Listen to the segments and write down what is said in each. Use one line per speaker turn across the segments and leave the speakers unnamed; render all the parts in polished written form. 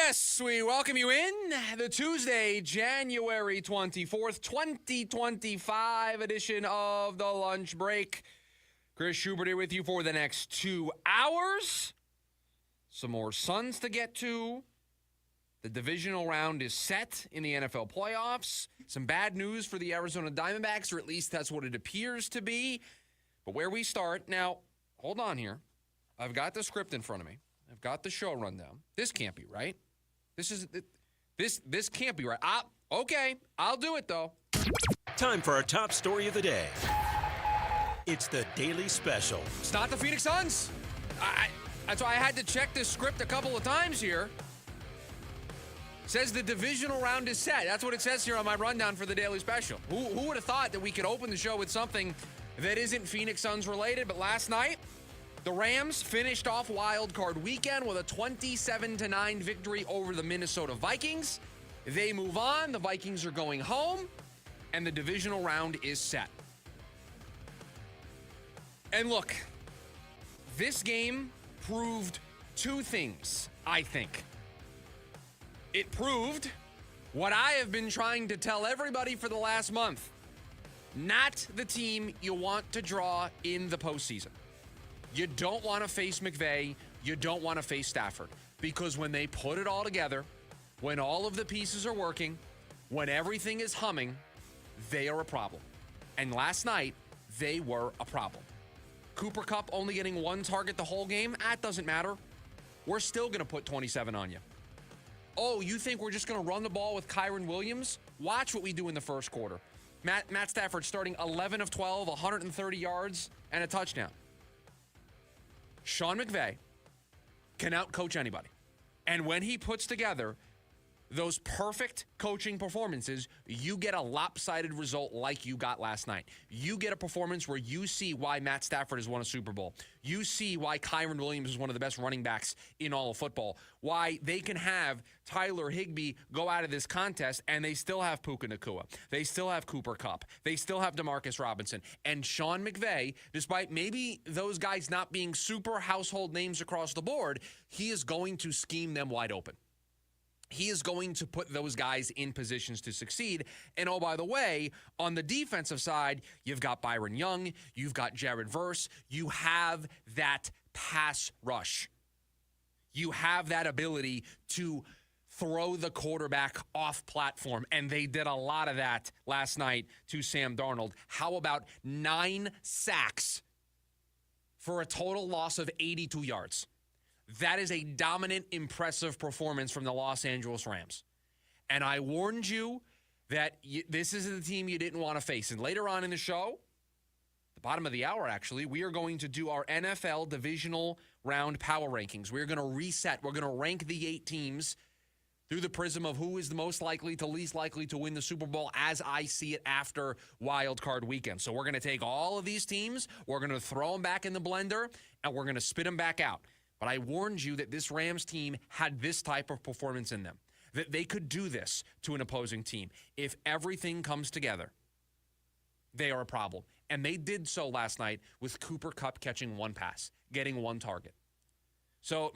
Yes, we welcome you in the Tuesday, January 24th, 2025 edition of the Lunch Break. Chris Schubert here with you for the next 2 hours. Some more Suns to get to. The divisional round is set in the NFL playoffs. Some bad news for the Arizona Diamondbacks, or at least that's what it appears to be. But where we start, now, hold on here. I've got the script in front of me. I've got the show rundown. This can't be right. This can't be right. Okay, I'll do it though.
Time for our top story of the day. It's the Daily Special.
It's not the Phoenix Suns. That's why I had to check this script a couple of times here. It says the divisional round is set. That's what it says here on my rundown for the Daily Special. Who would have thought that we could open the show with something that isn't Phoenix Suns related? But last night, the Rams finished off Wild Card Weekend with a 27-9 victory over the Minnesota Vikings. They move on. The Vikings are going home, and the divisional round is set. And look, this game proved two things, I think. It proved what I have been trying to tell everybody for the last month. Not the team you want to draw in the postseason. You don't want to face McVay. You don't want to face Stafford. Because when they put it all together, when all of the pieces are working, when everything is humming, they are a problem. And last night, they were a problem. Cooper Kupp only getting one target the whole game? That doesn't matter. We're still going to put 27 on you. Oh, you think we're just going to run the ball with Kyren Williams? Watch what we do in the first quarter. Matt Stafford starting 11 of 12, 130 yards, and a touchdown. Sean McVay can outcoach anybody. And when he puts together those perfect coaching performances, you get a lopsided result like you got last night. You get a performance where you see why Matt Stafford has won a Super Bowl. You see why Kyren Williams is one of the best running backs in all of football. Why they can have Tyler Higbee go out of this contest and they still have Puka Nacua. They still have Cooper Kupp. They still have Demarcus Robinson. And Sean McVay, despite maybe those guys not being super household names across the board, he is going to scheme them wide open. He is going to put those guys in positions to succeed. And oh, by the way, on the defensive side, you've got Byron Young, you've got Jared Verse, you have that pass rush. You have that ability to throw the quarterback off platform, and they did a lot of that last night to Sam Darnold. How about 9 sacks for a total loss of 82 yards? That is a dominant, impressive performance from the Los Angeles Rams. And I warned you that this is the team you didn't want to face. And later on in the show, the bottom of the hour actually, we are going to do our NFL divisional round power rankings. We're going to reset. We're going to rank the 8 teams through the prism of who is the most likely to least likely to win the Super Bowl as I see it after Wild Card Weekend. So we're going to take all of these teams, we're going to throw them back in the blender, and we're going to spit them back out. But I warned you that this Rams team had this type of performance in them, that they could do this to an opposing team. If everything comes together, they are a problem. And they did so last night with Cooper Kupp catching 1 pass, getting 1 target. So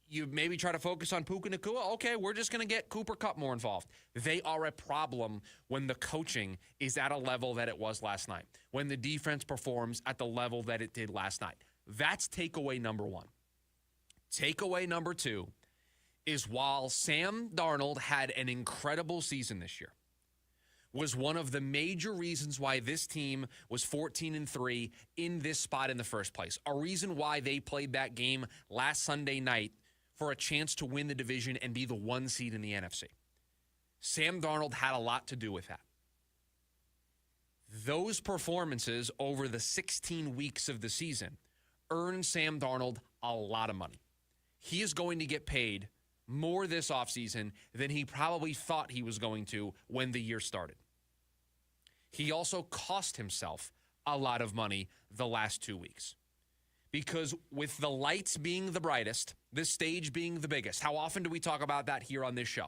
you maybe try to focus on Puka Nacua. Okay, we're just going to get Cooper Kupp more involved. They are a problem when the coaching is at a level that it was last night, when the defense performs at the level that it did last night. That's takeaway number 1. Takeaway number 2 is while Sam Darnold had an incredible season this year, was one of the major reasons why this team was 14-3 in this spot in the first place. A reason why they played that game last Sunday night for a chance to win the division and be the 1 seed in the NFC. Sam Darnold had a lot to do with that. Those performances over the 16 weeks of the season earned Sam Darnold a lot of money. He is going to get paid more this offseason than he probably thought he was going to when the year started. He also cost himself a lot of money the last 2 weeks. Because with the lights being the brightest, the stage being the biggest, how often do we talk about that here on this show?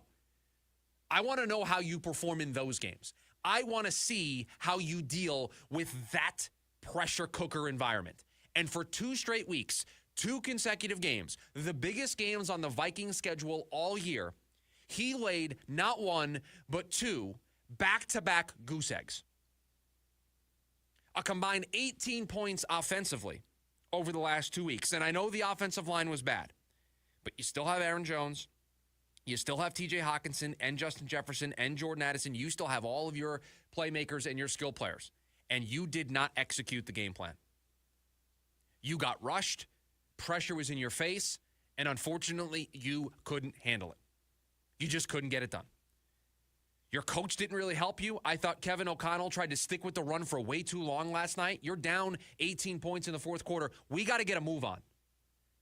I want to know how you perform in those games. I want to see how you deal with that pressure cooker environment. And for 2 straight weeks, 2 consecutive games, the biggest games on the Vikings schedule all year, he laid not 1, but 2 back-to-back goose eggs. A combined 18 points offensively over the last 2 weeks. And I know the offensive line was bad, but you still have Aaron Jones. You still have TJ Hawkinson and Justin Jefferson and Jordan Addison. You still have all of your playmakers and your skill players. And you did not execute the game plan. You got rushed. Pressure was in your face. And unfortunately, you couldn't handle it. You just couldn't get it done. Your coach didn't really help you. I thought Kevin O'Connell tried to stick with the run for way too long last night. You're down 18 points in the fourth quarter. We got to get a move on.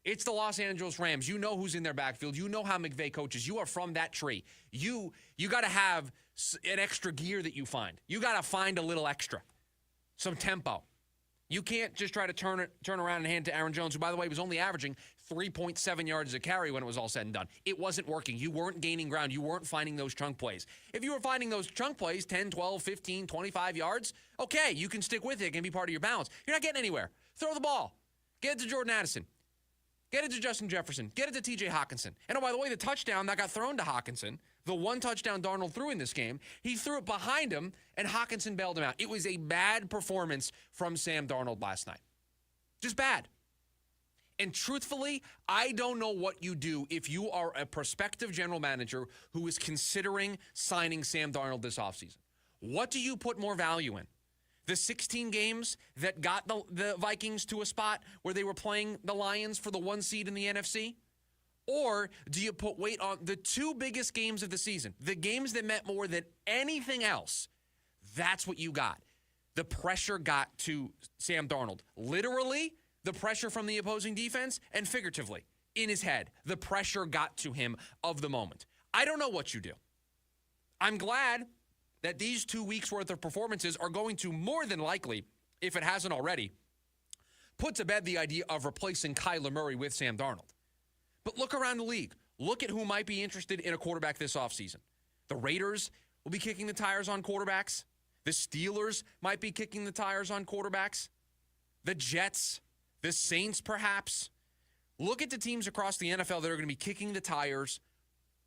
It's the Los Angeles Rams. You know who's in their backfield. You know how McVay coaches. You are from that tree. You got to have an extra gear that you find. You got to find a little extra, some tempo. You can't just try to turn around and hand to Aaron Jones, who, by the way, was only averaging 3.7 yards a carry when it was all said and done. It wasn't working. You weren't gaining ground. You weren't finding those chunk plays. If you were finding those chunk plays, 10, 12, 15, 25 yards, okay, you can stick with it. It can be part of your balance. You're not getting anywhere. Throw the ball. Get it to Jordan Addison. Get it to Justin Jefferson. Get it to TJ Hawkinson. And oh, by the way, the touchdown that got thrown to Hawkinson, the one touchdown Darnold threw in this game, he threw it behind him, and Hawkinson bailed him out. It was a bad performance from Sam Darnold last night. Just bad. And truthfully, I don't know what you do if you are a prospective general manager who is considering signing Sam Darnold this offseason. What do you put more value in? The 16 games that got the Vikings to a spot where they were playing the Lions for the 1 seed in the NFC? Or do you put weight on the 2 biggest games of the season, the games that meant more than anything else? That's what you got. The pressure got to Sam Darnold. Literally, the pressure from the opposing defense, and figuratively, in his head, the pressure got to him of the moment. I don't know what you do. I'm glad that these 2 weeks' worth of performances are going to more than likely, if it hasn't already, put to bed the idea of replacing Kyler Murray with Sam Darnold. But look around the league. Look at who might be interested in a quarterback this offseason. The Raiders will be kicking the tires on quarterbacks. The Steelers might be kicking the tires on quarterbacks. The Jets, the Saints perhaps. Look at the teams across the NFL that are going to be kicking the tires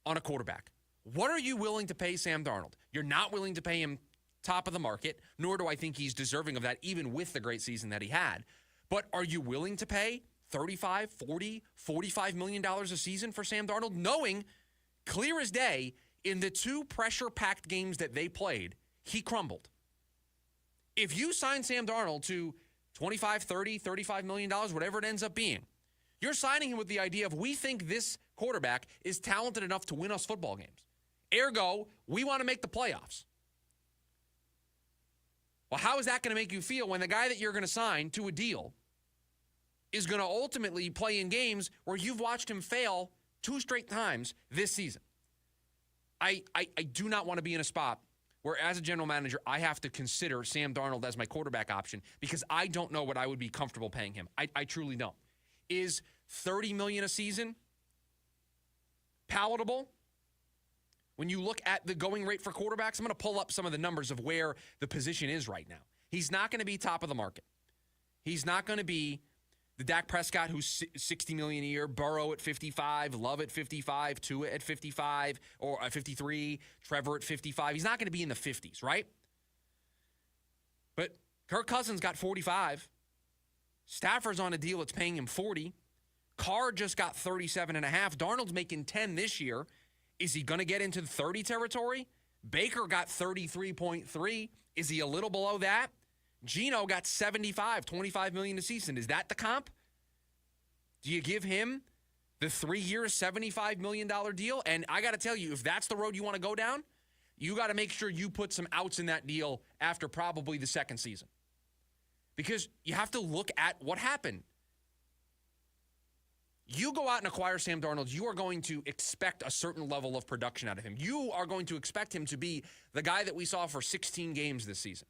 on a quarterback. What are you willing to pay Sam Darnold? You're not willing to pay him top of the market, nor do I think he's deserving of that, even with the great season that he had. But are you willing to pay $35, $40, $45 million a season for Sam Darnold, knowing clear as day in the 2 pressure-packed games that they played, he crumbled? If you sign Sam Darnold to $25, $30, $35 million, whatever it ends up being, you're signing him with the idea of, we think this quarterback is talented enough to win us football games. Ergo, we want to make the playoffs. Well, how is that going to make you feel when the guy that you're going to sign to a deal is going to ultimately play in games where you've watched him fail 2 straight times this season? I do not want to be in a spot where, as a general manager, I have to consider Sam Darnold as my quarterback option because I don't know what I would be comfortable paying him. I truly don't. Is $30 million a season palatable? When you look at the going rate for quarterbacks, I'm going to pull up some of the numbers of where the position is right now. He's not going to be top of the market. He's not going to be the Dak Prescott who's $60 million a year, Burrow at 55, Love at 55, Tua at 55, or 53, Trevor at 55. He's not going to be in the 50s, right? But Kirk Cousins got 45. Stafford's on a deal that's paying him 40. Carr just got 37.5. Darnold's making 10 this year. Is he going to get into the 30 territory? Baker got 33.3. Is he a little below that? Geno got 75, $25 million a season. Is that the comp? Do you give him the 3-year, $75 million deal? And I got to tell you, if that's the road you want to go down, you got to make sure you put some outs in that deal after probably the second season. Because you have to look at what happened. You go out and acquire Sam Darnold, you are going to expect a certain level of production out of him. You are going to expect him to be the guy that we saw for 16 games this season.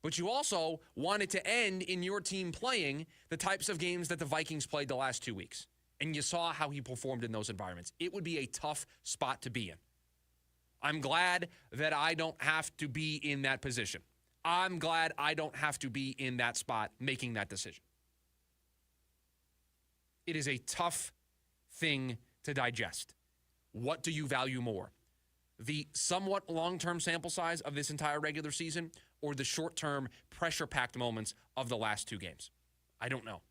But you also want it to end in your team playing the types of games that the Vikings played the last 2 weeks. And you saw how he performed in those environments. It would be a tough spot to be in. I'm glad that I don't have to be in that position. I'm glad I don't have to be in that spot making that decision. It is a tough thing to digest. What do you value more? The somewhat long-term sample size of this entire regular season or the short-term pressure-packed moments of the last two games? I don't know.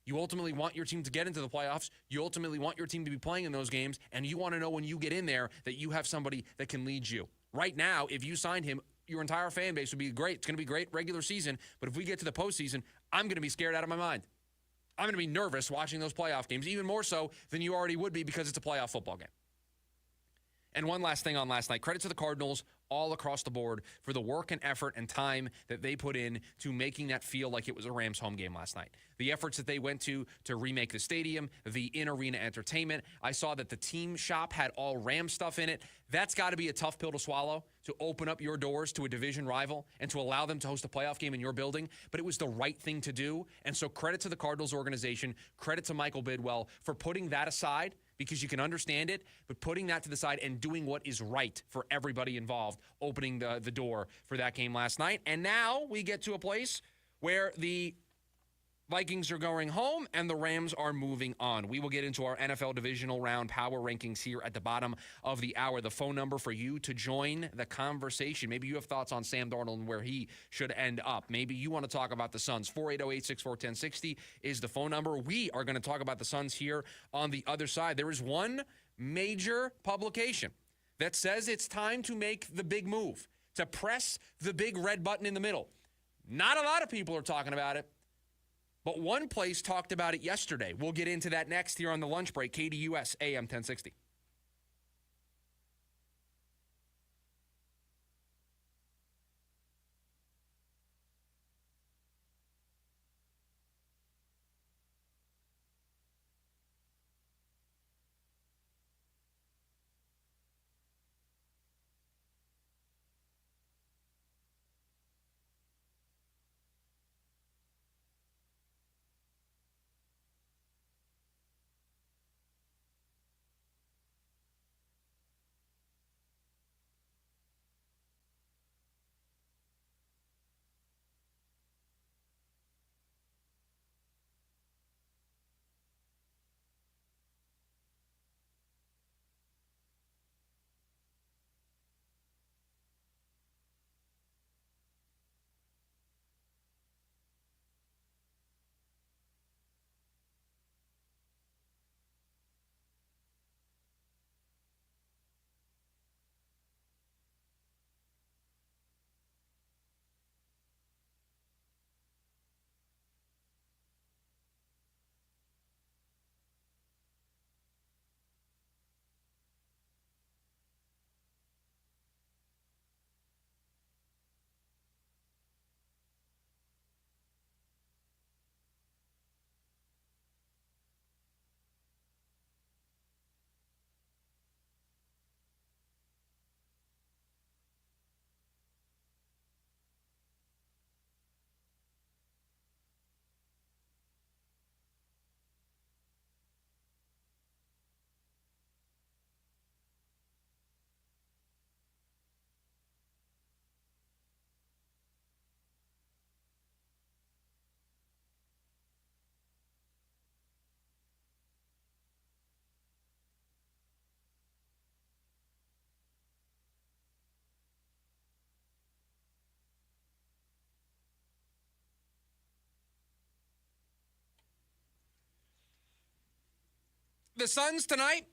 You ultimately want your team to get into the playoffs. You ultimately want your team to be playing in those games, and you want to know when you get in there that you have somebody that can lead you. Right now, if you signed him, your entire fan base would be great. It's going to be great regular season, but if we get to the postseason, I'm going to be scared out of my mind. I'm going to be nervous watching those playoff games, even more so than you already would be because it's a playoff football game. And one last thing on last night. Credit to the Cardinals all across the board for the work and effort and time that they put in to making that feel like it was a Rams home game last night. The efforts that they went to remake the stadium, the in-arena entertainment. I saw that the team shop had all Ram stuff in it. That's got to be a tough pill to swallow, to open up your doors to a division rival and to allow them to host a playoff game in your building. But it was the right thing to do. And so credit to the Cardinals organization, credit to Michael Bidwell for putting that aside, because you can understand it, but putting that to the side and doing what is right for everybody involved, opening the door for that game last night. And now we get to a place where the Vikings are going home and the Rams are moving on. We will get into our NFL divisional round power rankings here at the bottom of the hour. The phone number for you to join the conversation. Maybe you have thoughts on Sam Darnold and where he should end up. Maybe you want to talk about the Suns. 480-864-1060 is the phone number. We are going to talk about the Suns here on the other side. There is one major publication that says it's time to make the big move, to press the big red button in the middle. Not a lot of people are talking about it. But one place talked about it yesterday. We'll get into that next here on the lunch break. KDUS AM 1060. The Suns tonight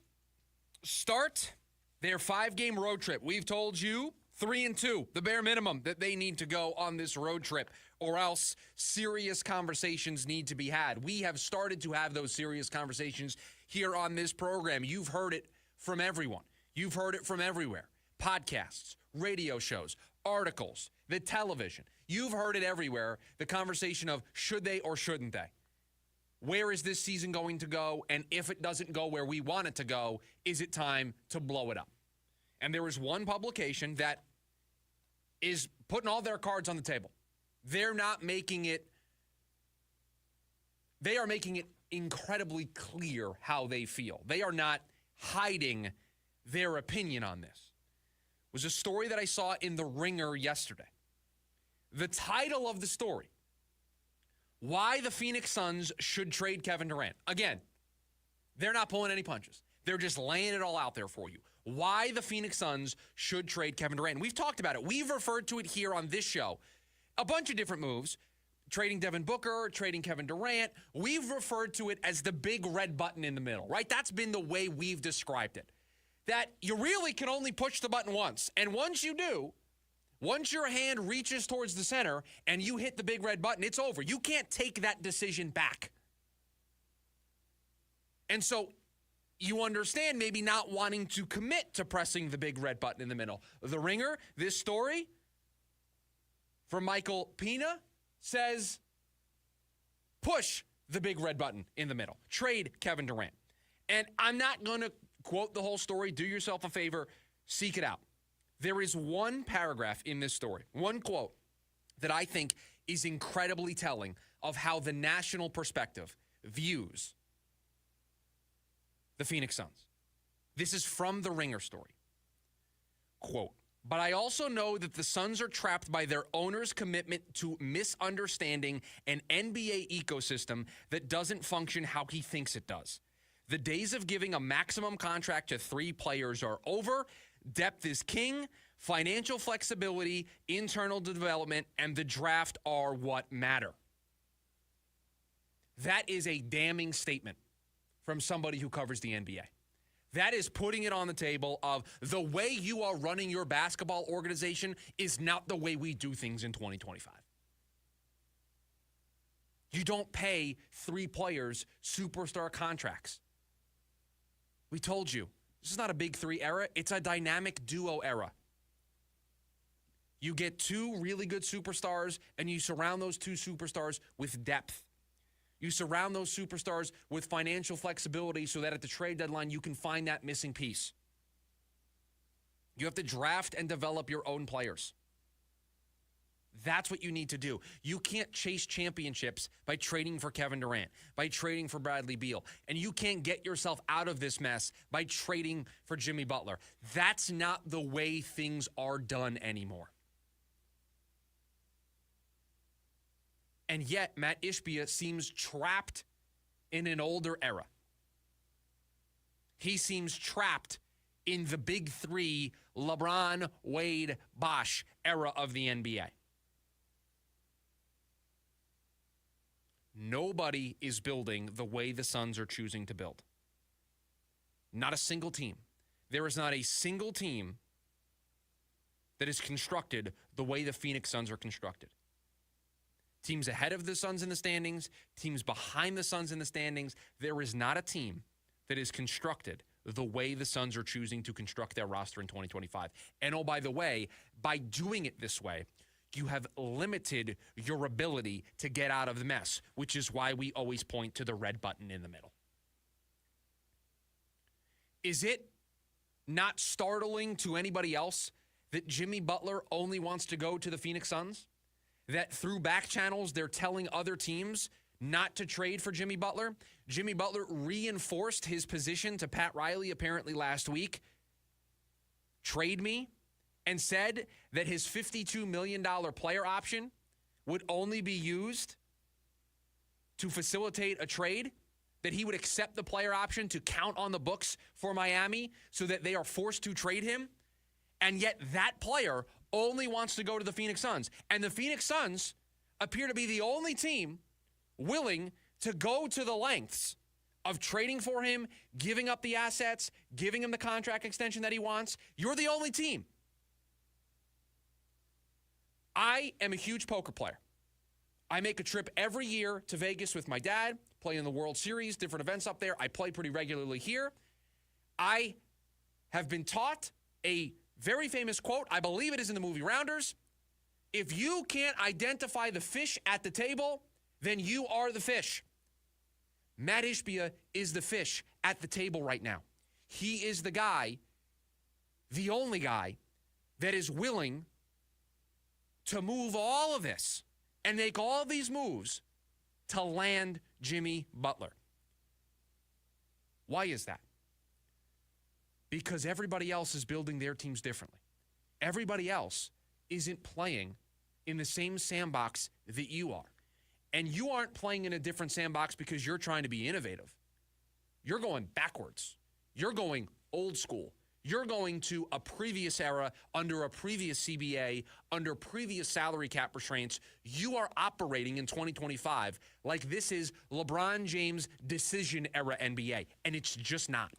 start their 5-game road trip. We've told you 3-2, the bare minimum that they need to go on this road trip, or else serious conversations need to be had. We have started to have those serious conversations here on this program. You've heard it from everyone. You've heard it from everywhere. Podcasts, radio shows, articles, the television. You've heard it everywhere. The conversation of should they or shouldn't they? Where is this season going to go? And if it doesn't go where we want it to go, is it time to blow it up? And there is one publication that is putting all their cards on the table. They're not making it, they are making it incredibly clear how they feel. They are not hiding their opinion on this. It was a story that I saw in The Ringer yesterday. The title of the story why the Phoenix Suns should trade Kevin Durant. Again, they're not pulling any punches. They're just laying it all out there for you. Why the Phoenix Suns should trade Kevin Durant. We've talked about it. We've referred to it here on this show. A bunch of different moves. Trading Devin Booker, trading Kevin Durant. We've referred to it as the big red button in the middle, right? That's been the way we've described it. That you really can only push the button once. And once you do, once your hand reaches towards the center and you hit the big red button, it's over. You can't take that decision back. And so you understand maybe not wanting to commit to pressing the big red button in the middle. The Ringer, this story from Michael Pina says, push the big red button in the middle. Trade Kevin Durant. And I'm not going to quote the whole story. Do yourself a favor. Seek it out. There is one paragraph in this story, one quote that I think is incredibly telling of how the national perspective views the Phoenix Suns. This is from the Ringer story. Quote, but I also know that the Suns are trapped by their owner's commitment to misunderstanding an NBA ecosystem that doesn't function how he thinks it does. The days of giving a maximum contract to 3 players are over. Depth is king. Financial flexibility, internal development, and the draft are what matter. That is a damning statement from somebody who covers the NBA. That is putting it on the table of the way you are running your basketball organization is not the way we do things in 2025. You don't pay 3 players superstar contracts. We told you, this is not a big 3 era. It's a dynamic duo era. You get 2 really good superstars, and you surround those 2 superstars with depth. You surround those superstars with financial flexibility so that at the trade deadline, you can find that missing piece. You have to draft and develop your own players. That's what you need to do. You can't chase championships by trading for Kevin Durant, by trading for Bradley Beal. And you can't get yourself out of this mess by trading for Jimmy Butler. That's not the way things are done anymore. And yet, Matt Ishbia seems trapped in an older era. He seems trapped in the big 3 LeBron, Wade, Bosh era of the NBA. Nobody is building the way the Suns are choosing to build. Not a single team. There is not a single team that is constructed the way the Phoenix Suns are constructed. Teams ahead of the Suns in the standings, teams behind the Suns in the standings. There is not a team that is constructed the way the Suns are choosing to construct their roster in 2025. And oh, by the way, by doing it this way, you have limited your ability to get out of the mess, which is why we always point to the red button in the middle. Is it not startling to anybody else that Jimmy Butler only wants to go to the Phoenix Suns? That through back channels, they're telling other teams not to trade for Jimmy Butler? Jimmy Butler reinforced his position to Pat Riley apparently last week. Trade me. And said that his $52 million player option would only be used to facilitate a trade, that he would accept the player option to count on the books for Miami so that they are forced to trade him. And yet that player only wants to go to the Phoenix Suns. And the Phoenix Suns appear to be the only team willing to go to the lengths of trading for him, giving up the assets, giving him the contract extension that he wants. You're the only team. I am a huge poker player. I make a trip every year to Vegas with my dad, play in the World Series, different events up there. I play pretty regularly here. I have been taught a very famous quote. I believe it is in the movie Rounders. If you can't identify the fish at the table, then you are the fish. Matt Ishbia is the fish at the table right now. He is the guy, the only guy, that is willing to move all of this and make all these moves to land Jimmy Butler. Why is that? Because everybody else is building their teams differently. Everybody else isn't playing in the same sandbox that you are. and you aren't playing in a different sandbox because you're trying to be innovative. You're going backwards. You're going old school. You're going to a previous era under a previous CBA, under previous salary cap restraints. You are operating in 2025 like this is LeBron James decision era NBA, and it's just not.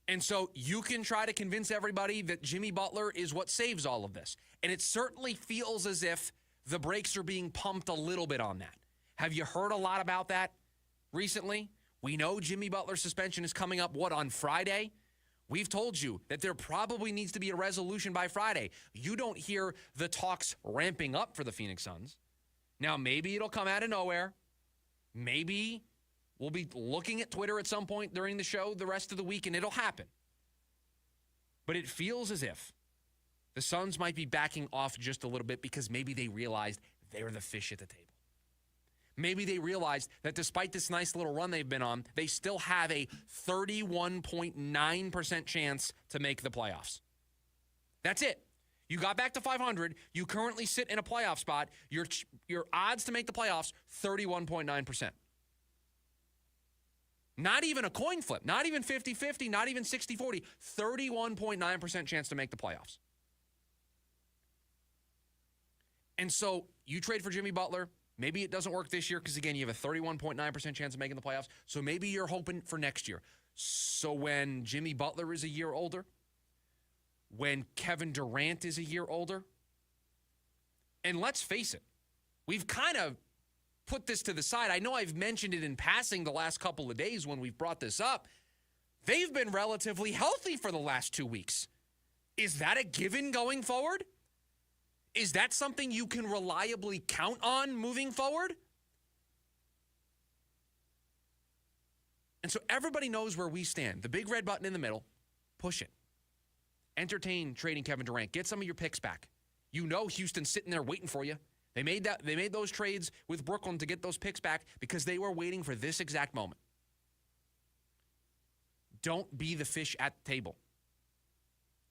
And so you can try to convince everybody that Jimmy Butler is what saves all of this. And it certainly feels as if the brakes are being pumped a little bit on that. Have you heard a lot about that recently? We know Jimmy Butler's suspension is coming up, on Friday? We've told you that there probably needs to be a resolution by Friday. You don't hear the talks ramping up for the Phoenix Suns. Now, maybe it'll come out of nowhere. Maybe we'll be looking at Twitter at some point during the show the rest of the week, and it'll happen. But it feels as if the Suns might be backing off just a little bit because maybe they realized they're the fish at the table. Maybe they realized that despite this nice little run they've been on, they still have a 31.9% chance to make the playoffs. That's it. You got back to 500. You currently sit in a playoff spot. Your odds to make the playoffs, 31.9%. Not even a coin flip. Not even 50-50. Not even 60-40. 31.9% chance to make the playoffs. And so you trade for Jimmy Butler. Maybe it doesn't work this year because, again, you have a 31.9% chance of making the playoffs. So maybe you're hoping for next year. So when Jimmy Butler is a year older, when Kevin Durant is a year older, and let's face it, we've kind of put this to the side. I know I've mentioned it in passing the last couple of days when we've brought this up. They've been relatively healthy for the last 2 weeks. Is that a given going forward? Is that something you can reliably count on moving forward? And so everybody knows where we stand. The big red button in the middle, push it. Entertain trading Kevin Durant. Get some of your picks back. You know Houston's sitting there waiting for you. They made those trades with Brooklyn to get those picks back because they were waiting for this exact moment. Don't be the fish at the table.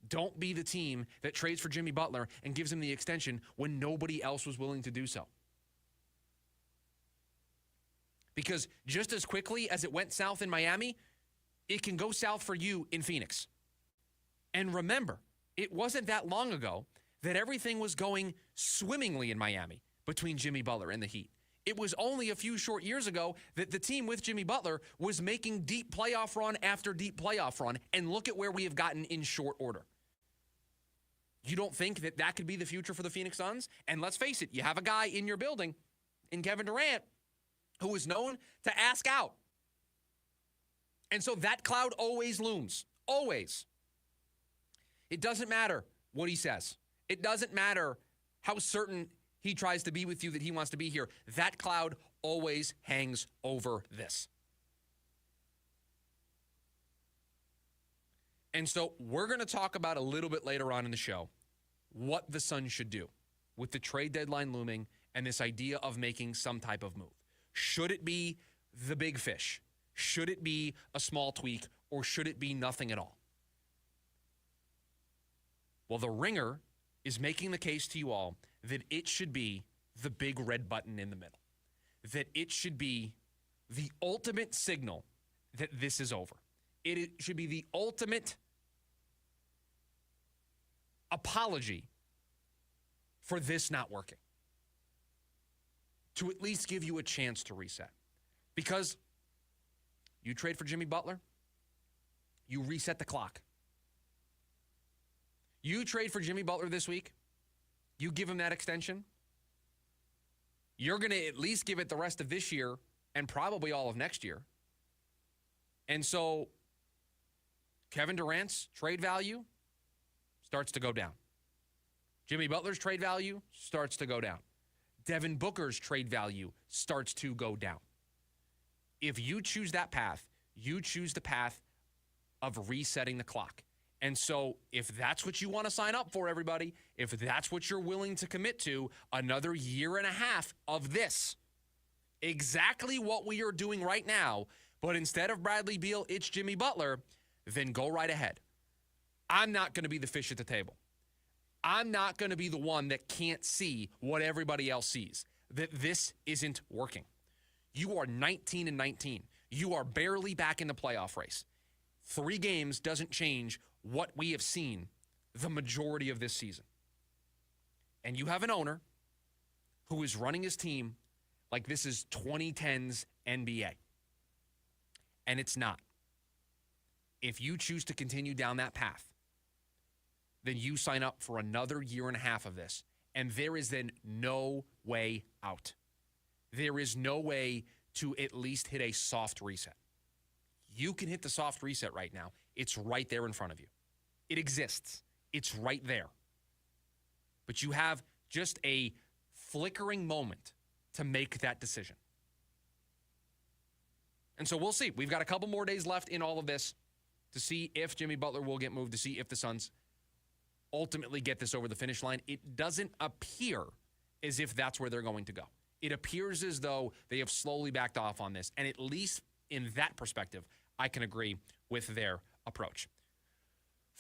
Don't be the team that trades for Jimmy Butler and gives him the extension when nobody else was willing to do so. Because just as quickly as it went south in Miami, it can go south for you in Phoenix. And remember, it wasn't that long ago that everything was going swimmingly in Miami between Jimmy Butler and the Heat. It was only a few short years ago that the team with Jimmy Butler was making deep playoff run after deep playoff run, and look at where we have gotten in short order. You don't think that that could be the future for the Phoenix Suns? And let's face it, you have a guy in your building, in Kevin Durant, who is known to ask out. And so that cloud always looms. Always. It doesn't matter what he says. It doesn't matter how certain he tries to be with you that he wants to be here. That cloud always hangs over this. And so we're going to talk about a little bit later on in the show what the Suns should do with the trade deadline looming and this idea of making some type of move. Should it be the big fish? Should it be a small tweak? Or should it be nothing at all? Well, the Ringer is making the case to you all that it should be the big red button in the middle. That it should be the ultimate signal that this is over. It should be the ultimate apology for this not working. To at least give you a chance to reset. Because you trade for Jimmy Butler, you reset the clock. You trade for Jimmy Butler this week, you give him that extension, you're going to at least give it the rest of this year and probably all of next year. And so Kevin Durant's trade value starts to go down. Jimmy Butler's trade value starts to go down. Devin Booker's trade value starts to go down. If you choose that path, you choose the path of resetting the clock. And so if that's what you want to sign up for, everybody, if that's what you're willing to commit to, another year and a half of this, exactly what we are doing right now, but instead of Bradley Beal, it's Jimmy Butler, then go right ahead. I'm not going to be the fish at the table. I'm not going to be the one that can't see what everybody else sees, that this isn't working. You are 19-19. You are barely back in the playoff race. 3 games doesn't change what we have seen the majority of this season. And you have an owner who is running his team like this is 2010's NBA. And it's not. If you choose to continue down that path, then you sign up for another year and a half of this. And there is then no way out. There is no way to at least hit a soft reset. You can hit the soft reset right now. It's right there in front of you. It exists. It's right there. But you have just a flickering moment to make that decision. And so we'll see. We've got a couple more days left in all of this to see if Jimmy Butler will get moved, to see if the Suns ultimately get this over the finish line. It doesn't appear as if that's where they're going to go. It appears as though they have slowly backed off on this. And at least in that perspective, I can agree with their approach.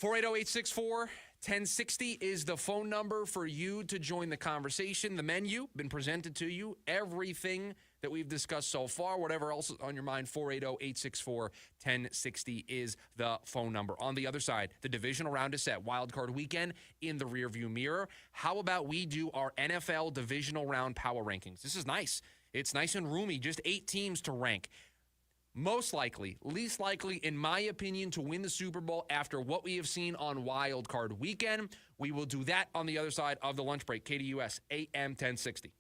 480-864-1060 is the phone number for you to join the conversation. The menu been presented to you. Everything that we've discussed so far, whatever else is on your mind, 480-864-1060 is the phone number. On the other side, the divisional round is set. Wild card weekend in the rearview mirror. How about we do our NFL divisional round power rankings? This is nice. It's nice and roomy. Just 8 teams to rank. Most likely, least likely, in my opinion, to win the Super Bowl after what we have seen on Wild Card Weekend. We will do that on the other side of the lunch break. KDUS, AM 1060.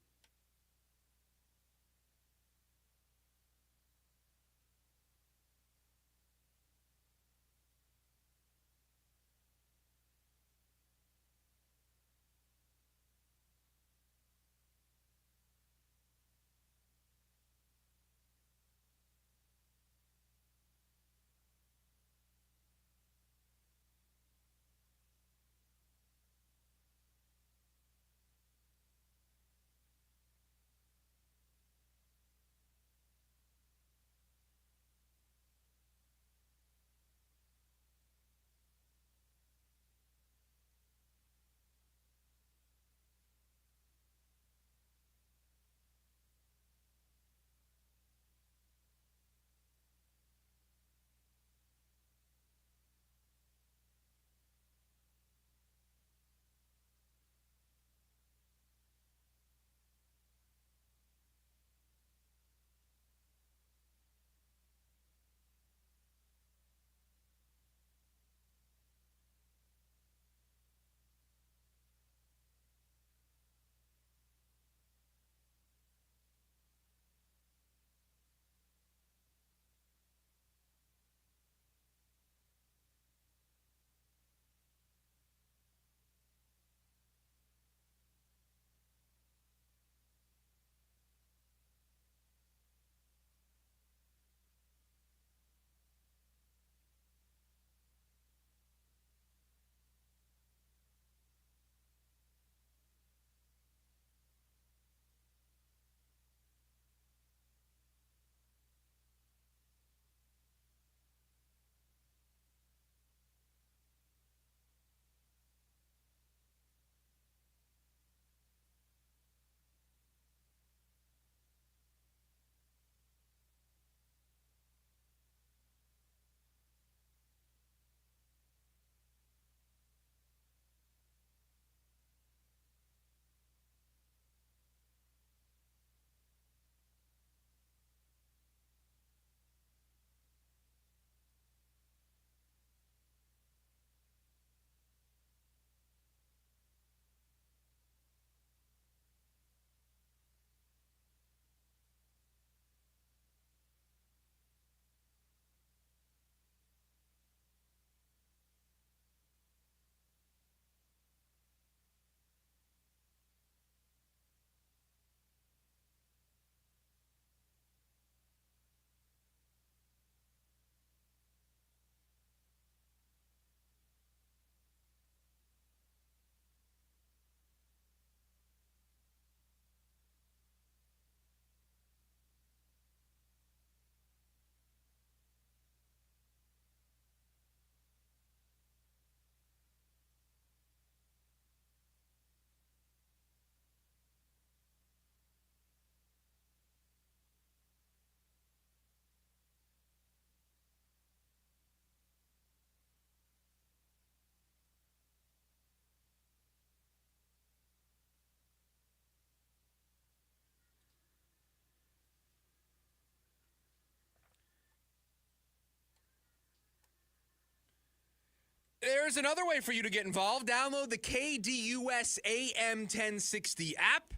There's another way for you to get involved. Download the KDUS AM 1060 app,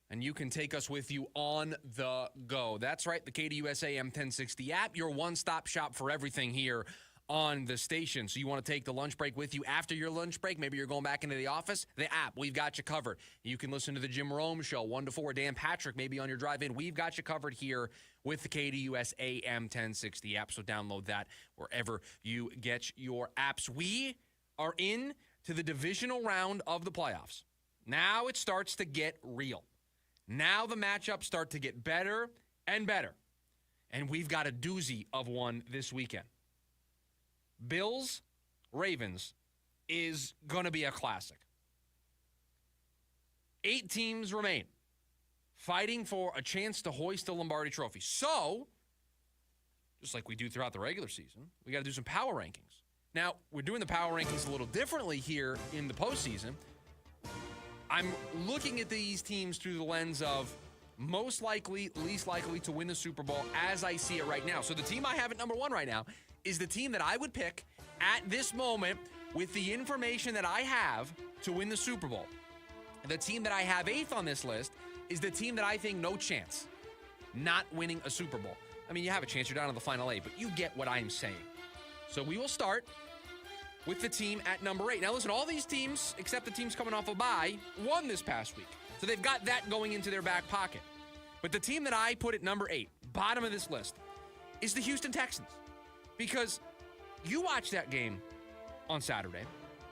and you can take us with you on the go. That's right, the KDUS AM 1060 app, your one-stop shop for everything here on the station. So you want to take the lunch break with you after your lunch break. Maybe you're going back into the office. The app, we've got you covered. You can listen to the Jim Rome Show, 1 to 4. Dan Patrick, maybe on your drive-in. We've got you covered here with the KDUS AM 1060 app. So download that wherever you get your apps. We are in to the divisional round of the playoffs. Now it starts to get real. Now the matchups start to get better and better. And we've got a doozy of one this weekend. Bills, Ravens is going to be a classic. 8 teams remain fighting for a chance to hoist the Lombardi Trophy. So, just like we do throughout the regular season, we got to do some power rankings. Now, we're doing the power rankings a little differently here in the postseason. I'm looking at these teams through the lens of most likely, least likely to win the Super Bowl as I see it right now. So the team I have at number 1 right now is the team that I would pick at this moment with the information that I have to win the Super Bowl. The team that I have 8th on this list is the team that I think no chance not winning a Super Bowl. I mean, you have a chance. You're down to the final 8, but you get what I'm saying. So we will start with the team at number 8. Now listen, all these teams, except the teams coming off a bye, won this past week. So they've got that going into their back pocket. But the team that I put at number 8, bottom of this list, is the Houston Texans. Because you watched that game on Saturday,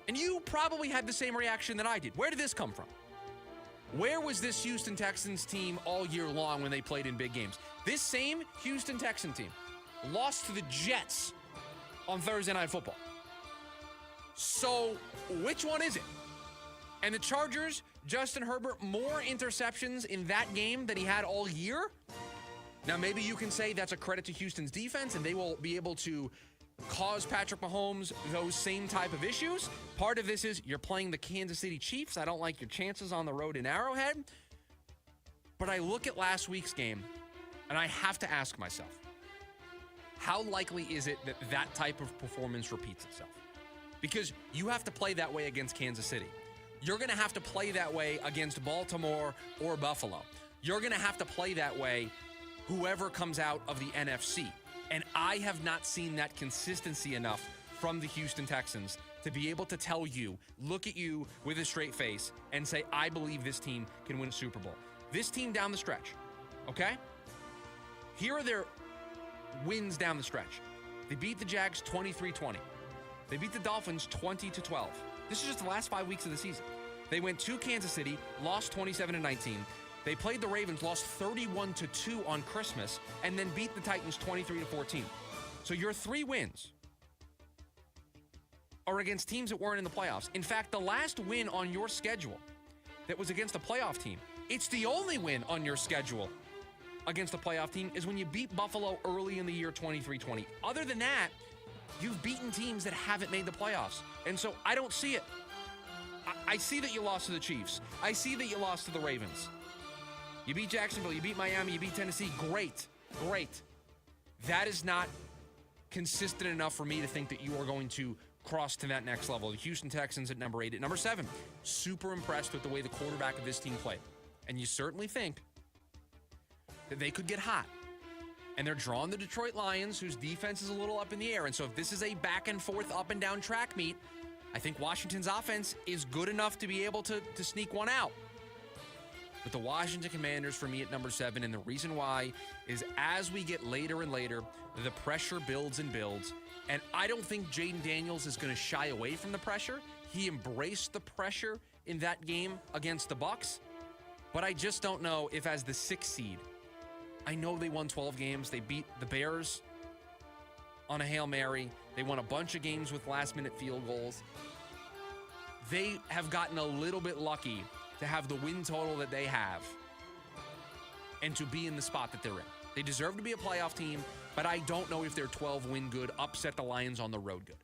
and you probably had the same reaction that I did. Where did this come from? Where was this Houston Texans team all year long when they played in big games? This same Houston Texan team lost to the Jets on Thursday Night Football. So which one is it? And the Chargers, Justin Herbert, more interceptions in that game than he had all year? Now, maybe you can say that's a credit to Houston's defense, and they will be able to cause Patrick Mahomes those same type of issues. Part of this is you're playing the Kansas City Chiefs. I don't like your chances on the road in Arrowhead. But I look at last week's game, and I have to ask myself, how likely is it that that type of performance repeats itself? Because you have to play that way against Kansas City. You're going to have to play that way against Baltimore or Buffalo. You're going to have to play that way whoever comes out of the NFC. And I have not seen that consistency enough from the Houston Texans to be able to tell you, look at you with a straight face and say, I believe this team can win a Super Bowl. This team down the stretch, okay? Here are their wins down the stretch. They beat the Jags 23-20. They beat the Dolphins 20-12. This is just the last 5 weeks of the season. They went to Kansas City, lost 27-19. They played the Ravens, lost 31-2 on Christmas, and then beat the Titans 23-14. So your 3 wins are against teams that weren't in the playoffs. In fact, the last win on your schedule that was against a playoff team, it's the only win on your schedule against a playoff team, is when you beat Buffalo early in the year 23-20. Other than that, you've beaten teams that haven't made the playoffs. And so I don't see it. I see that you lost to the Chiefs. I see that you lost to the Ravens. You beat Jacksonville, you beat Miami, you beat Tennessee. Great. That is not consistent enough for me to think that you are going to cross to that next level. The Houston Texans at number 8. At number 7, super impressed with the way the quarterback of this team played. And you certainly think that they could get hot. And they're drawing the Detroit Lions, whose defense is a little up in the air. And so if this is a back and forth, up and down track meet, I think Washington's offense is good enough to be able to sneak one out. But the Washington Commanders for me at number 7, and the reason why is as we get later and later, the pressure builds and builds. And I don't think Jaden Daniels is going to shy away from the pressure. He embraced the pressure in that game against the Bucs. But I just don't know if as the 6th seed, I know they won 12 games. They beat the Bears on a Hail Mary. They won a bunch of games with last-minute field goals. They have gotten a little bit lucky to have the win total that they have and to be in the spot that they're in. They deserve to be a playoff team, but I don't know if they're 12-win good, upset the Lions on the road good.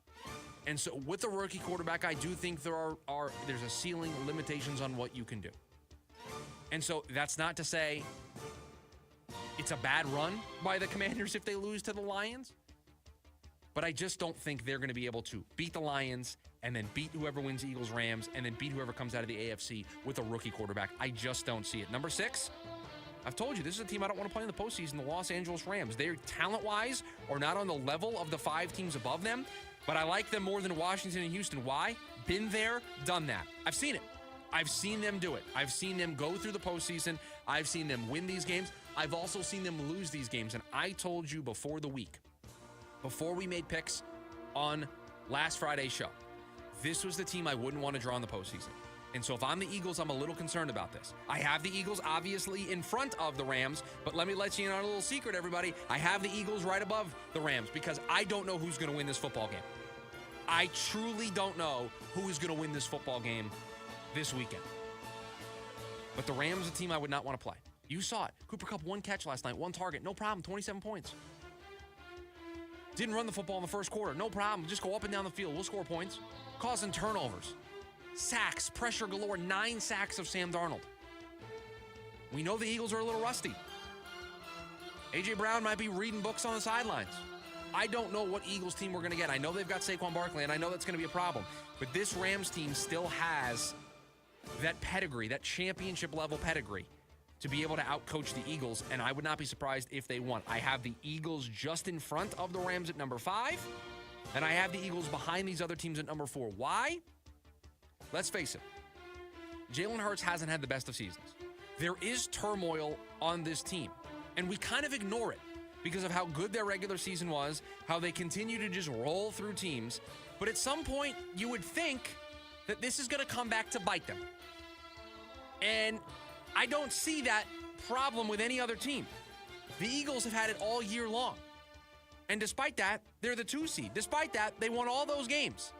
And so with a rookie quarterback, I do think there's a ceiling, limitations on what you can do. And so that's not to say it's a bad run by the Commanders if they lose to the Lions. But I just don't think they're going to be able to beat the Lions and then beat whoever wins Eagles-Rams and then beat whoever comes out of the AFC with a rookie quarterback. I just don't see it. Number 6, I've told you, this is a team I don't want to play in the postseason, the Los Angeles Rams. They're talent-wise are not on the level of the 5 teams above them, but I like them more than Washington and Houston. Why? Been there, done that. I've seen it. I've seen them do it. I've seen them go through the postseason. I've seen them win these games. I've also seen them lose these games. And I told you before the week, before we made picks on last Friday's show, this was the team I wouldn't want to draw in the postseason. And so if I'm the Eagles, I'm a little concerned about this. I have the Eagles obviously in front of the Rams, but let me let you in on a little secret, everybody. I have the Eagles right above the Rams because I don't know who's going to win this football game. I truly don't know who is going to win this football game this weekend. But the Rams are a team I would not want to play. You saw it. Cooper Kupp, 1 catch last night, 1 target. No problem, 27 points. Didn't run the football in the first quarter. No problem. Just go up and down the field. We'll score points. Causing turnovers. Sacks, pressure galore, 9 sacks of Sam Darnold. We know the Eagles are a little rusty. A.J. Brown might be reading books on the sidelines. I don't know what Eagles team we're going to get. I know they've got Saquon Barkley, and I know that's going to be a problem. But this Rams team still has that pedigree, that championship-level pedigree, to be able to outcoach the Eagles, and I would not be surprised if they won. I have the Eagles just in front of the Rams at number 5, and I have the Eagles behind these other teams at number 4. Why? Let's face it. Jalen Hurts hasn't had the best of seasons. There is turmoil on this team, and we kind of ignore it because of how good their regular season was, how they continue to just roll through teams. But at some point, you would think that this is going to come back to bite them. And I don't see that problem with any other team. The Eagles have had it all year long. And despite that, they're the 2 seed. Despite that, they won all those games.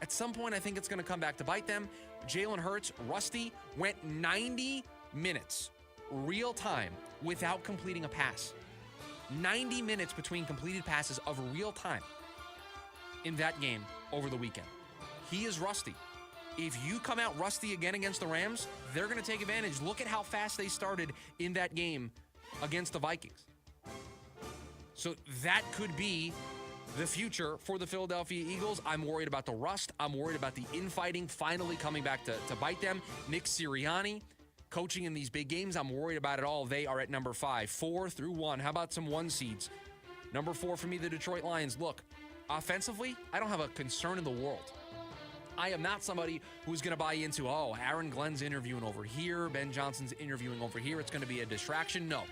At some point, I think it's going to come back to bite them. Jalen Hurts, rusty, went 90 minutes, real time, without completing a pass. 90 minutes between completed passes of real time in that game over the weekend. He is rusty. If you come out rusty again against the Rams, they're going to take advantage. Look at how fast they started in that game against the Vikings. So that could be the future for the Philadelphia Eagles. I'm worried about the rust. I'm worried about the infighting finally coming back to bite them. Nick Sirianni coaching in these big games. I'm worried about it all. They are at number 5, 4 through 1. How about some 1 seeds? Number 4 for me, the Detroit Lions. Look, offensively, I don't have a concern in the world. I am not somebody who's going to buy into, Aaron Glenn's interviewing over here, Ben Johnson's interviewing over here. It's going to be a distraction. No.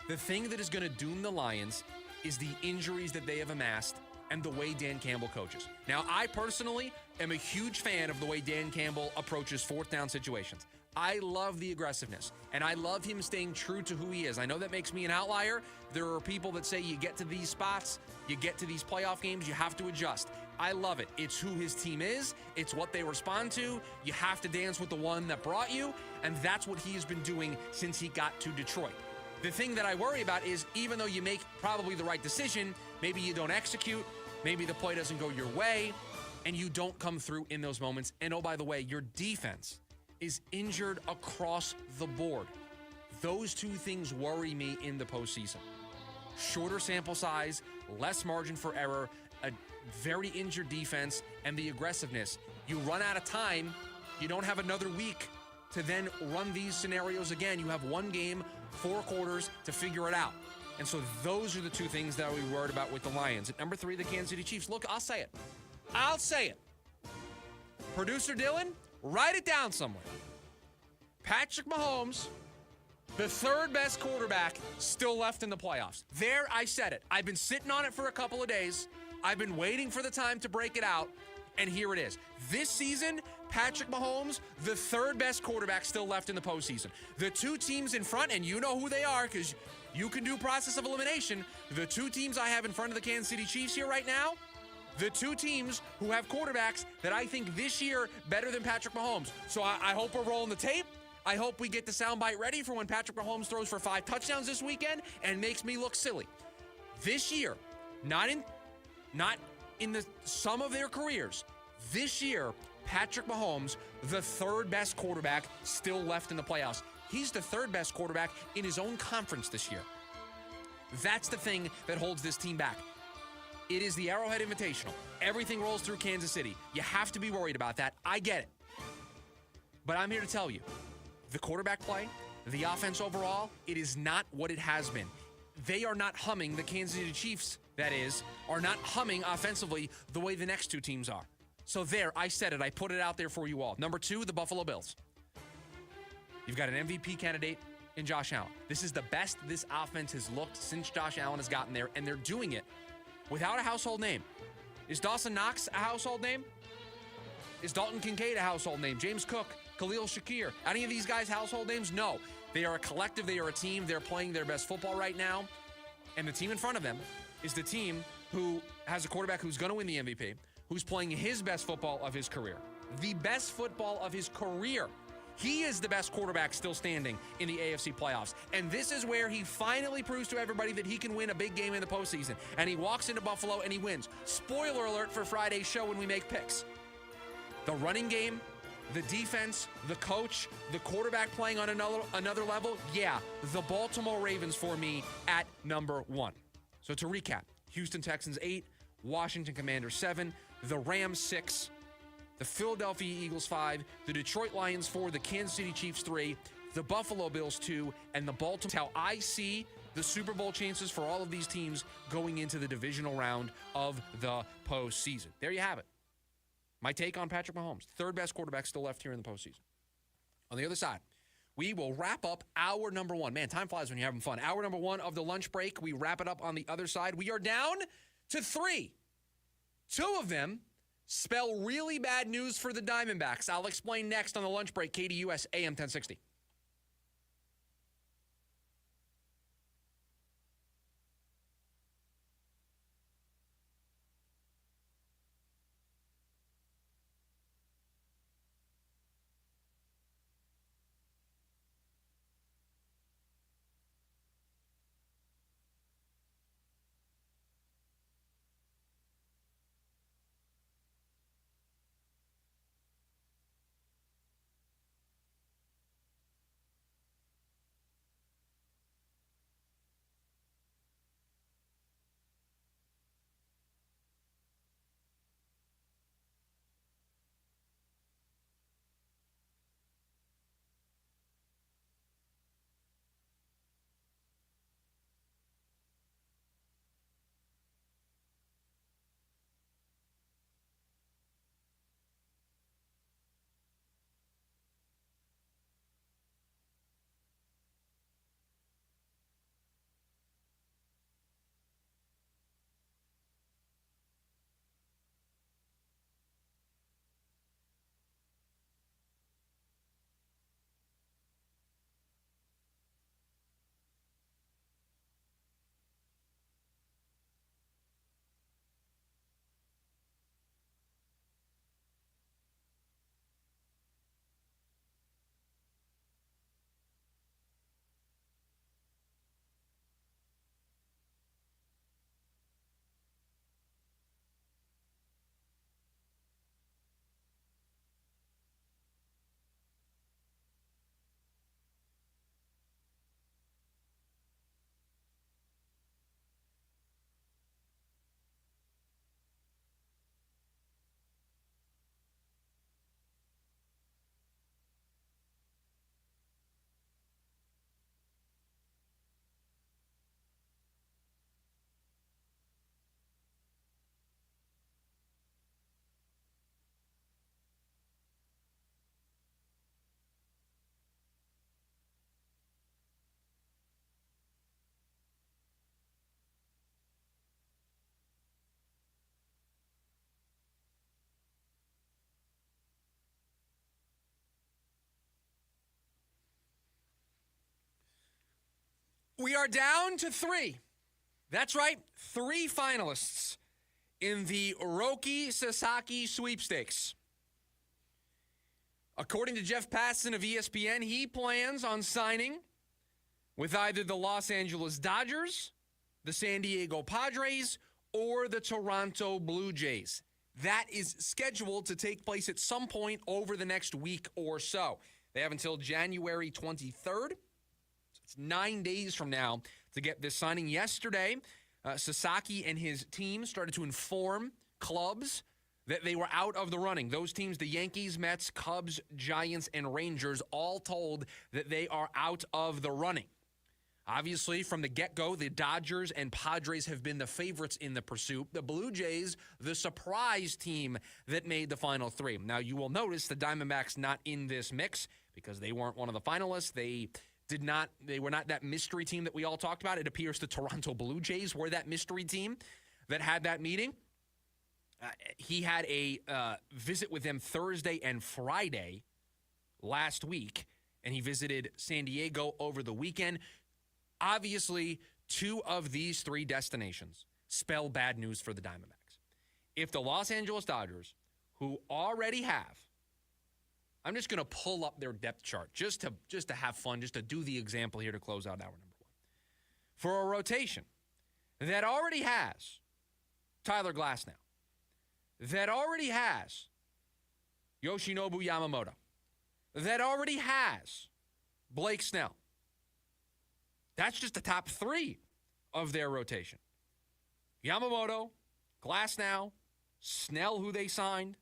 The thing that is going to doom the Lions is the injuries that they have amassed and the way Dan Campbell coaches. Now, I personally am a huge fan of the way Dan Campbell approaches 4th down situations. I love the aggressiveness, and I love him staying true to who he is. I know that makes me an outlier. There are people that say you get to these spots, you get to these playoff games, you have to adjust. I love it. It's who his team is. It's what they respond to. You have to dance with the one that brought you, and that's what he has been doing since he got to Detroit. The thing that I worry about is even though you make probably the right decision, maybe you don't execute, maybe the play doesn't go your way, and you don't come through in those moments. And oh, by the way, your defense is injured across the board. Those 2 things worry me in the postseason. Shorter sample size, less margin for error, a very injured defense, and the aggressiveness. You run out of time. You don't have another week to then run these scenarios again. You have 1 game, 4 quarters to figure it out. And so those are the 2 things that we worried about with the Lions. At number 3, the Kansas City Chiefs. Look, I'll say it. Producer Dylan, write it down somewhere. Patrick Mahomes, the 3rd best quarterback still left in the playoffs. There, I said it. I've been sitting on it for a couple of days. I've been waiting for the time to break it out, and here it is. This season, Patrick Mahomes, the 3rd best quarterback still left in the postseason. The 2 teams in front, and you know who they are because you can do process of elimination. The 2 teams I have in front of the Kansas City Chiefs here right now, the 2 teams who have quarterbacks that I think this year better than Patrick Mahomes. So I hope we're rolling the tape. I hope we get the soundbite ready for when Patrick Mahomes throws for 5 touchdowns this weekend and makes me look silly. This year, not in the sum of their careers, this year, Patrick Mahomes, the 3rd best quarterback still left in the playoffs. He's the 3rd best quarterback in his own conference this year. That's the thing that holds this team back. It is the Arrowhead Invitational. Everything rolls through Kansas City. You have to be worried about that. I get it. But I'm here to tell you, the quarterback play, the offense overall, it is not what it has been. They are not humming. The Kansas City Chiefs, that is, are not humming offensively the way the next two teams are. So there, I said it. I put it out there for you all. Number 2, the Buffalo Bills. You've got an MVP candidate in Josh Allen. This is the best this offense has looked since Josh Allen has gotten there, and they're doing it without a household name. Is Dawson Knox a household name? Is Dalton Kincaid a household name? James Cook, Khalil Shakir, any of these guys household names? No. They are a collective. They are a team. They're playing their best football right now. And the team in front of them is the team who has a quarterback who's going to win the MVP, who's playing his best football of his career. The best football of his career. He is the best quarterback still standing in the AFC playoffs. And this is where he finally proves to everybody that he can win a big game in the postseason. And he walks into Buffalo and he wins. Spoiler alert for Friday's show when we make picks. The running game, the defense, the coach, the quarterback playing on another level, yeah, the Baltimore Ravens for me at number 1. So to recap, Houston Texans 8, Washington Commanders 7, the Rams 6, the Philadelphia Eagles 5, the Detroit Lions 4, the Kansas City Chiefs 3, the Buffalo Bills 2, and the Baltimore. How I see the Super Bowl chances for all of these teams going into the divisional round of the postseason. There you have it. My take on Patrick Mahomes, third best quarterback still left here in the postseason. On the other side, we will wrap up hour number 1. Man, time flies when you're having fun. Hour number 1 of the lunch break. We wrap it up on the other side. We are down to 3. 2 of them spell really bad news for the Diamondbacks. I'll explain next on the lunch break. KDUS AM 1060. We are down to 3. That's right, 3 finalists in the Roki Sasaki sweepstakes. According to Jeff Passan of ESPN, he plans on signing with either the Los Angeles Dodgers, the San Diego Padres, or the Toronto Blue Jays. That is scheduled to take place at some point over the next week or so. They have until January 23rd. It's 9 days from now to get this signing. Yesterday, Sasaki and his team started to inform clubs that they were out of the running. Those teams, the Yankees, Mets, Cubs, Giants, and Rangers, all told that they are out of the running. Obviously, from the get-go, the Dodgers and Padres have been the favorites in the pursuit. The Blue Jays, the surprise team that made the final three. Now, you will notice the Diamondbacks not in this mix because they weren't one of the finalists. They were not that mystery team that we all talked about. It appears the Toronto Blue Jays were that mystery team that had that meeting. He had a visit with them Thursday and Friday last week, and he visited San Diego over the weekend. Obviously, two of these three destinations spell bad news for the Diamondbacks. If the Los Angeles Dodgers, who already have, I'm just going to pull up their depth chart just to have fun, just to do the example here to close out hour number one. For a rotation that already has Tyler Glasnow, that already has Yoshinobu Yamamoto, that already has Blake Snell. That's just the top three of their rotation. Yamamoto, Glasnow, Snell, who they signed.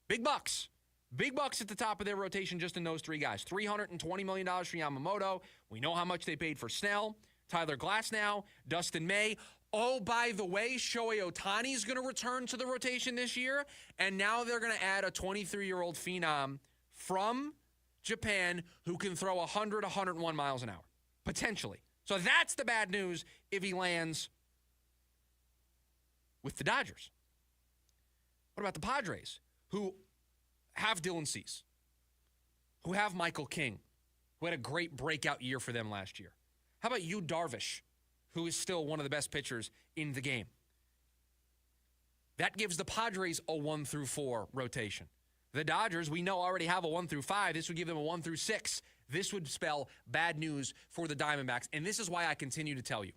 Big bucks. Big bucks at the top of their rotation just in those three guys. $320 million for Yamamoto. We know how much they paid for Snell. Tyler Glasnow, Dustin May. Oh, by the way, Shohei Ohtani is going to return to the rotation this year. And now they're going to add a 23-year-old phenom from Japan who can throw 100, 101 miles an hour. Potentially. So that's the bad news if he lands with the Dodgers. What about the Padres, who have Dylan Cease, who have Michael King, who had a great breakout year for them last year? How about Yu Darvish, who is still one of the best pitchers in the game? That gives the Padres a 1 through 4 rotation. The Dodgers, we know, already have a 1 through 5. This would give them a 1 through 6. This would spell bad news for the Diamondbacks, and this is why I continue to tell you.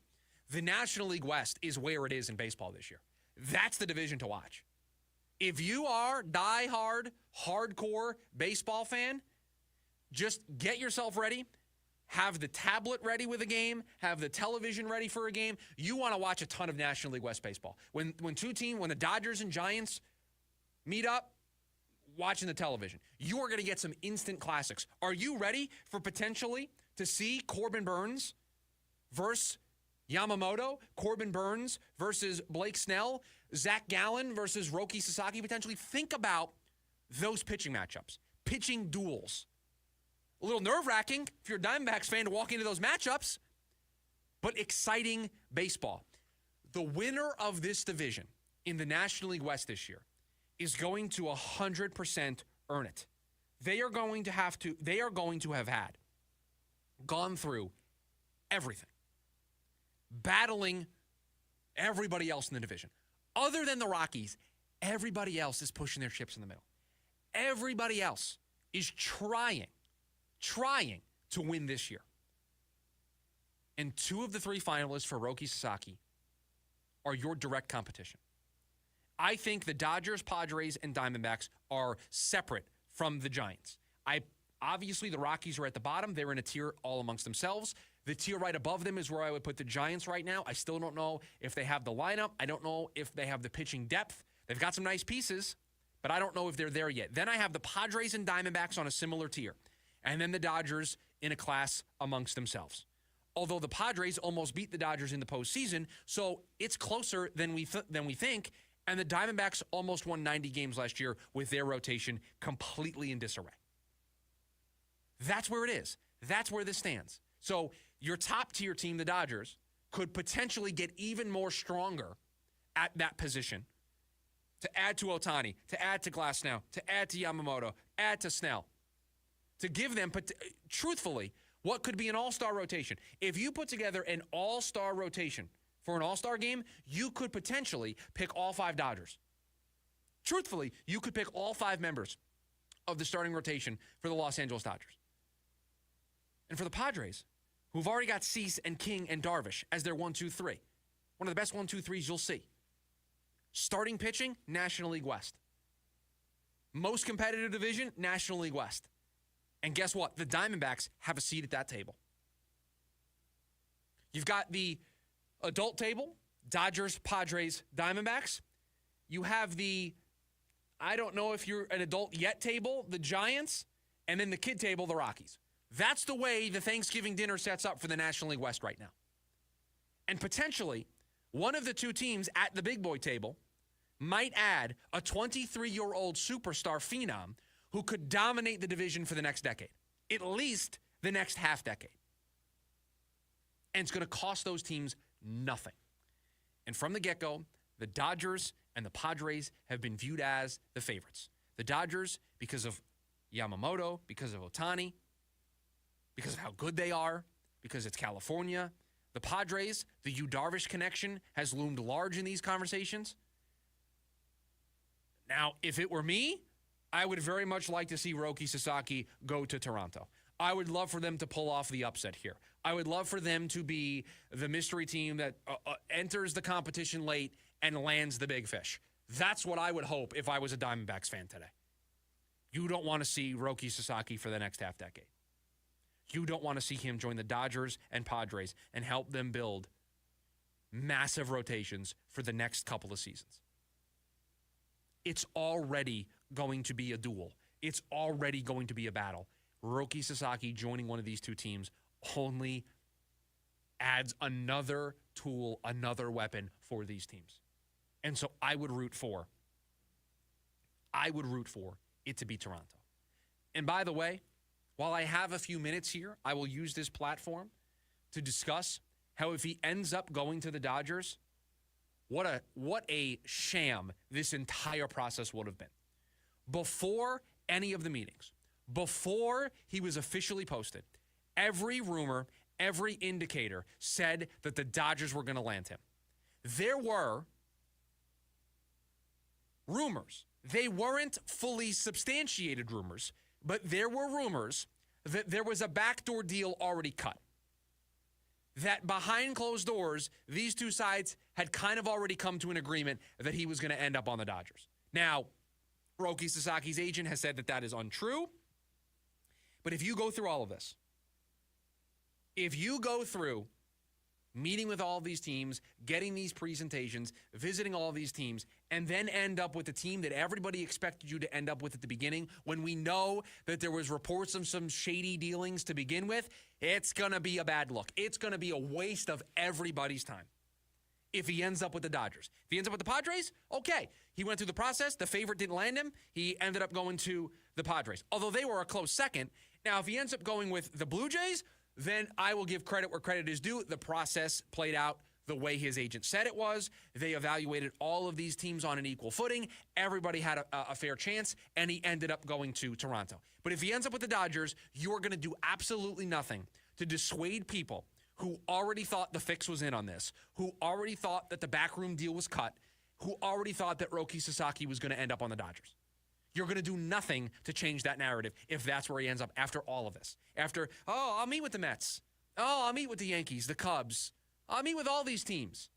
The National League West is where it is in baseball this year. That's the division to watch. If you are diehard, hardcore baseball fan, just get yourself ready. Have the tablet ready with a game. Have the television ready for a game. You want to watch a ton of National League West baseball. When the Dodgers and Giants meet up, watching the television, you are going to get some instant classics. Are you ready for potentially to see Corbin Burnes versus Yamamoto, Corbin Burnes versus Blake Snell, Zach Gallen versus Roki Sasaki potentially? Think about those pitching matchups, pitching duels. A little nerve-wracking if you're a Diamondbacks fan to walk into those matchups, but exciting baseball. The winner of this division in the National League West this year is going to 100% earn it. They are going to have gone through everything, battling everybody else in the division. Other than the Rockies, everybody else is pushing their chips in the middle. Everybody else is trying to win this year. And two of the three finalists for Roki Sasaki are your direct competition. I think the Dodgers, Padres, and Diamondbacks are separate from the Giants. Obviously, the Rockies are at the bottom. They're in a tier all amongst themselves. The tier right above them is where I would put the Giants right now. I still don't know if they have the lineup. I don't know if they have the pitching depth. They've got some nice pieces, but I don't know if they're there yet. Then I have the Padres and Diamondbacks on a similar tier, and then the Dodgers in a class amongst themselves. Although the Padres almost beat the Dodgers in the postseason, so it's closer than we think. And the Diamondbacks almost won 90 games last year with their rotation completely in disarray. That's where it is. That's where this stands. So your top-tier team, the Dodgers, could potentially get even more stronger at that position to add to Ohtani, to add to Glasnow, to add to Yamamoto, add to Snell, to give them, truthfully, what could be an all-star rotation. If you put together an all-star rotation for an all-star game, you could potentially pick all 5 Dodgers. Truthfully, you could pick all 5 members of the starting rotation for the Los Angeles Dodgers. And for the Padres, who've already got Cease and King and Darvish as their 1, 2, 3. One of the best 1, 2, 3s you'll see. Starting pitching, National League West. Most competitive division, National League West. And guess what? The Diamondbacks have a seat at that table. You've got the adult table Dodgers, Padres, Diamondbacks. You have the, I don't know if you're an adult yet table, the Giants, and then the kid table, the Rockies. That's the way the Thanksgiving dinner sets up for the National League West right now. And potentially, one of the two teams at the big boy table might add a 23-year-old superstar phenom who could dominate the division for the next decade, at least the next half decade. And it's going to cost those teams nothing. And from the get-go, the Dodgers and the Padres have been viewed as the favorites. The Dodgers, because of Yamamoto, because of Ohtani, because of how good they are, because it's California. The Padres, the Yu Darvish connection has loomed large in these conversations. Now, if it were me, I would very much like to see Roki Sasaki go to Toronto. I would love for them to pull off the upset here. I would love for them to be the mystery team that enters the competition late and lands the big fish. That's what I would hope if I was a Diamondbacks fan today. You don't want to see Roki Sasaki for the next half decade. You don't want to see him join the Dodgers and Padres and help them build massive rotations for the next couple of seasons. It's already going to be a duel. It's already going to be a battle. Roki Sasaki joining one of these two teams only adds another tool, another weapon for these teams. And so I would root for it to be Toronto. And by the way, while I have a few minutes here, I will use this platform to discuss how if he ends up going to the Dodgers, what a sham this entire process would have been. Before any of the meetings, before he was officially posted, every rumor, every indicator said that the Dodgers were going to land him. There were rumors. They weren't fully substantiated rumors, but there were rumors that there was a backdoor deal already cut. That behind closed doors, these two sides had kind of already come to an agreement that he was going to end up on the Dodgers. Now, Roki Sasaki's agent has said that that is untrue. But if you go through all of this, if you go through meeting with all of these teams, getting these presentations, visiting all of these teams, and then end up with the team that everybody expected you to end up with at the beginning, when we know that there was reports of some shady dealings to begin with, it's going to be a bad look. It's going to be a waste of everybody's time if he ends up with the Dodgers. If he ends up with the Padres, okay. He went through the process. The favorite didn't land him. He ended up going to the Padres, although they were a close second. Now, if he ends up going with the Blue Jays, then I will give credit where credit is due. The process played out the way his agent said it was. They evaluated all of these teams on an equal footing. Everybody had a fair chance, and he ended up going to Toronto. But if he ends up with the Dodgers, you are going to do absolutely nothing to dissuade people who already thought the fix was in on this, who already thought that the backroom deal was cut, who already thought that Roki Sasaki was going to end up on the Dodgers. You're going to do nothing to change that narrative if that's where he ends up after all of this. After, I'll meet with the Mets. I'll meet with the Yankees, the Cubs. I'll meet with all these teams.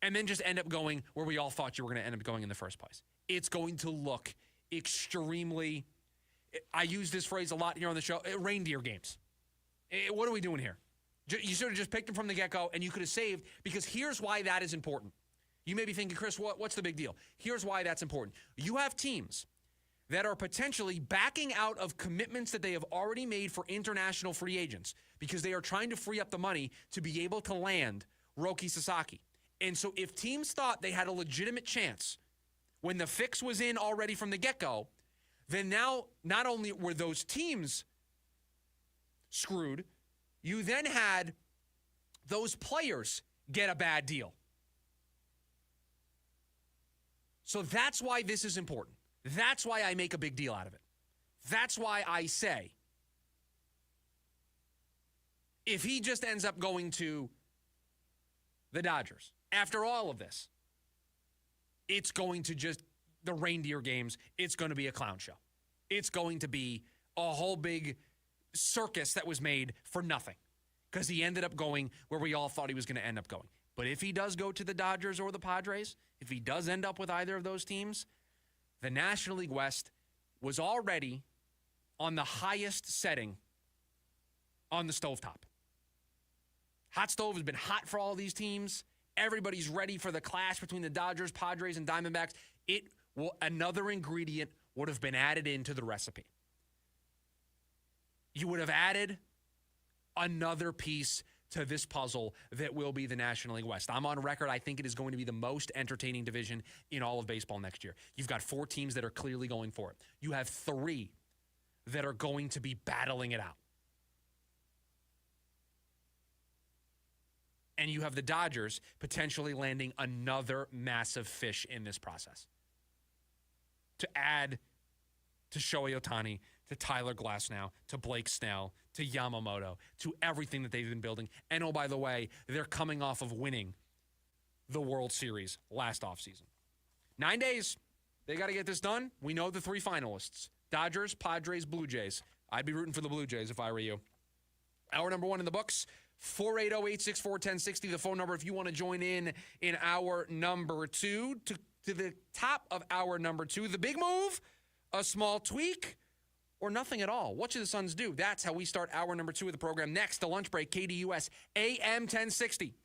And then just end up going where we all thought you were going to end up going in the first place. It's going to look extremely, I use this phrase a lot here on the show, reindeer games. What are we doing here? You sort of just picked them from the get-go, and you could have saved, because here's why that is important. You may be thinking, Chris, what's the big deal? Here's why that's important. You have teams that are potentially backing out of commitments that they have already made for international free agents because they are trying to free up the money to be able to land Roki Sasaki. And so if teams thought they had a legitimate chance when the fix was in already from the get-go, then now not only were those teams screwed, you then had those players get a bad deal. So that's why this is important. That's why I make a big deal out of it. That's why I say, if he just ends up going to the Dodgers, after all of this, it's going to just, the reindeer games, it's going to be a clown show. It's going to be a whole big circus that was made for nothing because he ended up going where we all thought he was going to end up going. But if he does go to the Dodgers or the Padres, if he does end up with either of those teams, the National League West was already on the highest setting on the stovetop. Hot stove has been hot for all these teams, Everybody's ready for the clash between the Dodgers, Padres, and Diamondbacks. Another ingredient would have been added into the recipe. You would have added another piece to this puzzle that will be the National League West. I'm on record. I think it is going to be the most entertaining division in all of baseball next year. You've got 4 teams that are clearly going for it. You have 3 that are going to be battling it out. And you have the Dodgers potentially landing another massive fish in this process. To add to Shohei Ohtani, to Tyler Glasnow, to Blake Snell, to Yamamoto, to everything that they've been building. And oh, by the way, they're coming off of winning the World Series last offseason. 9 days. They got to get this done. We know the 3 finalists. Dodgers, Padres, Blue Jays. I'd be rooting for the Blue Jays if I were you. Hour number 1 in the books. 480-864-1060, the phone number if you want to join in hour number 2. To the top of hour number 2, the big move, a small tweak, or nothing at all. What should the Suns do? That's how we start hour number 2 of the program. Next, the lunch break, KDUS, AM 1060.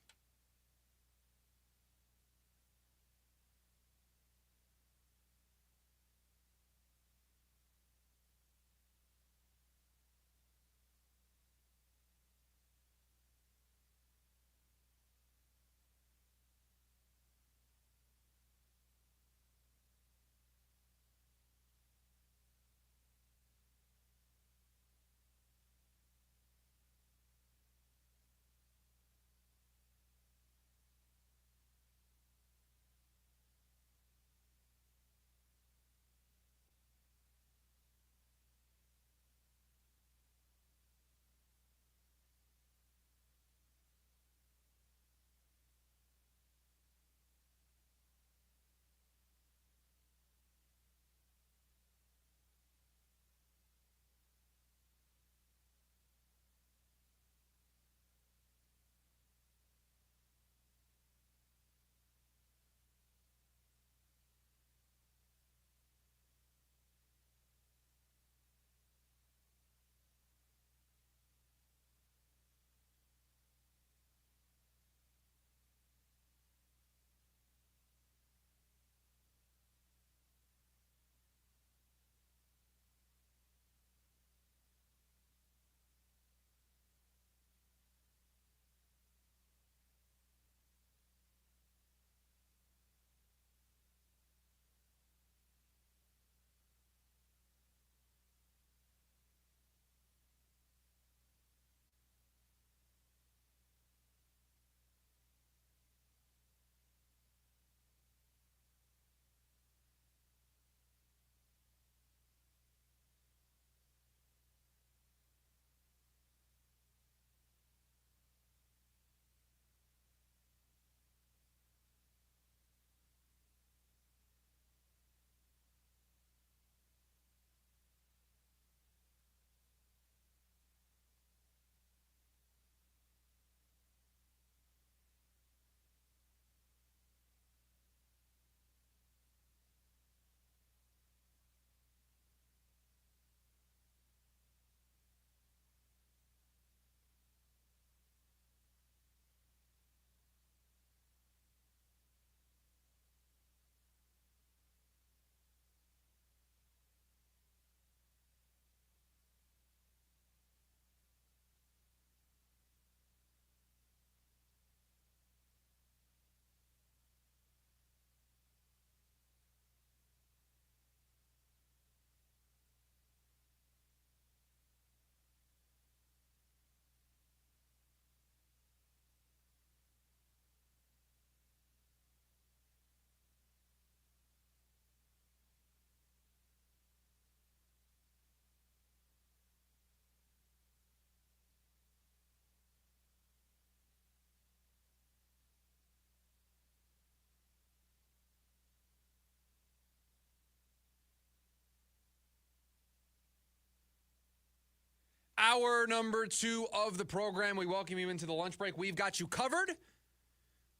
Hour number 2 of the program. We welcome you into the lunch break. We've got you covered.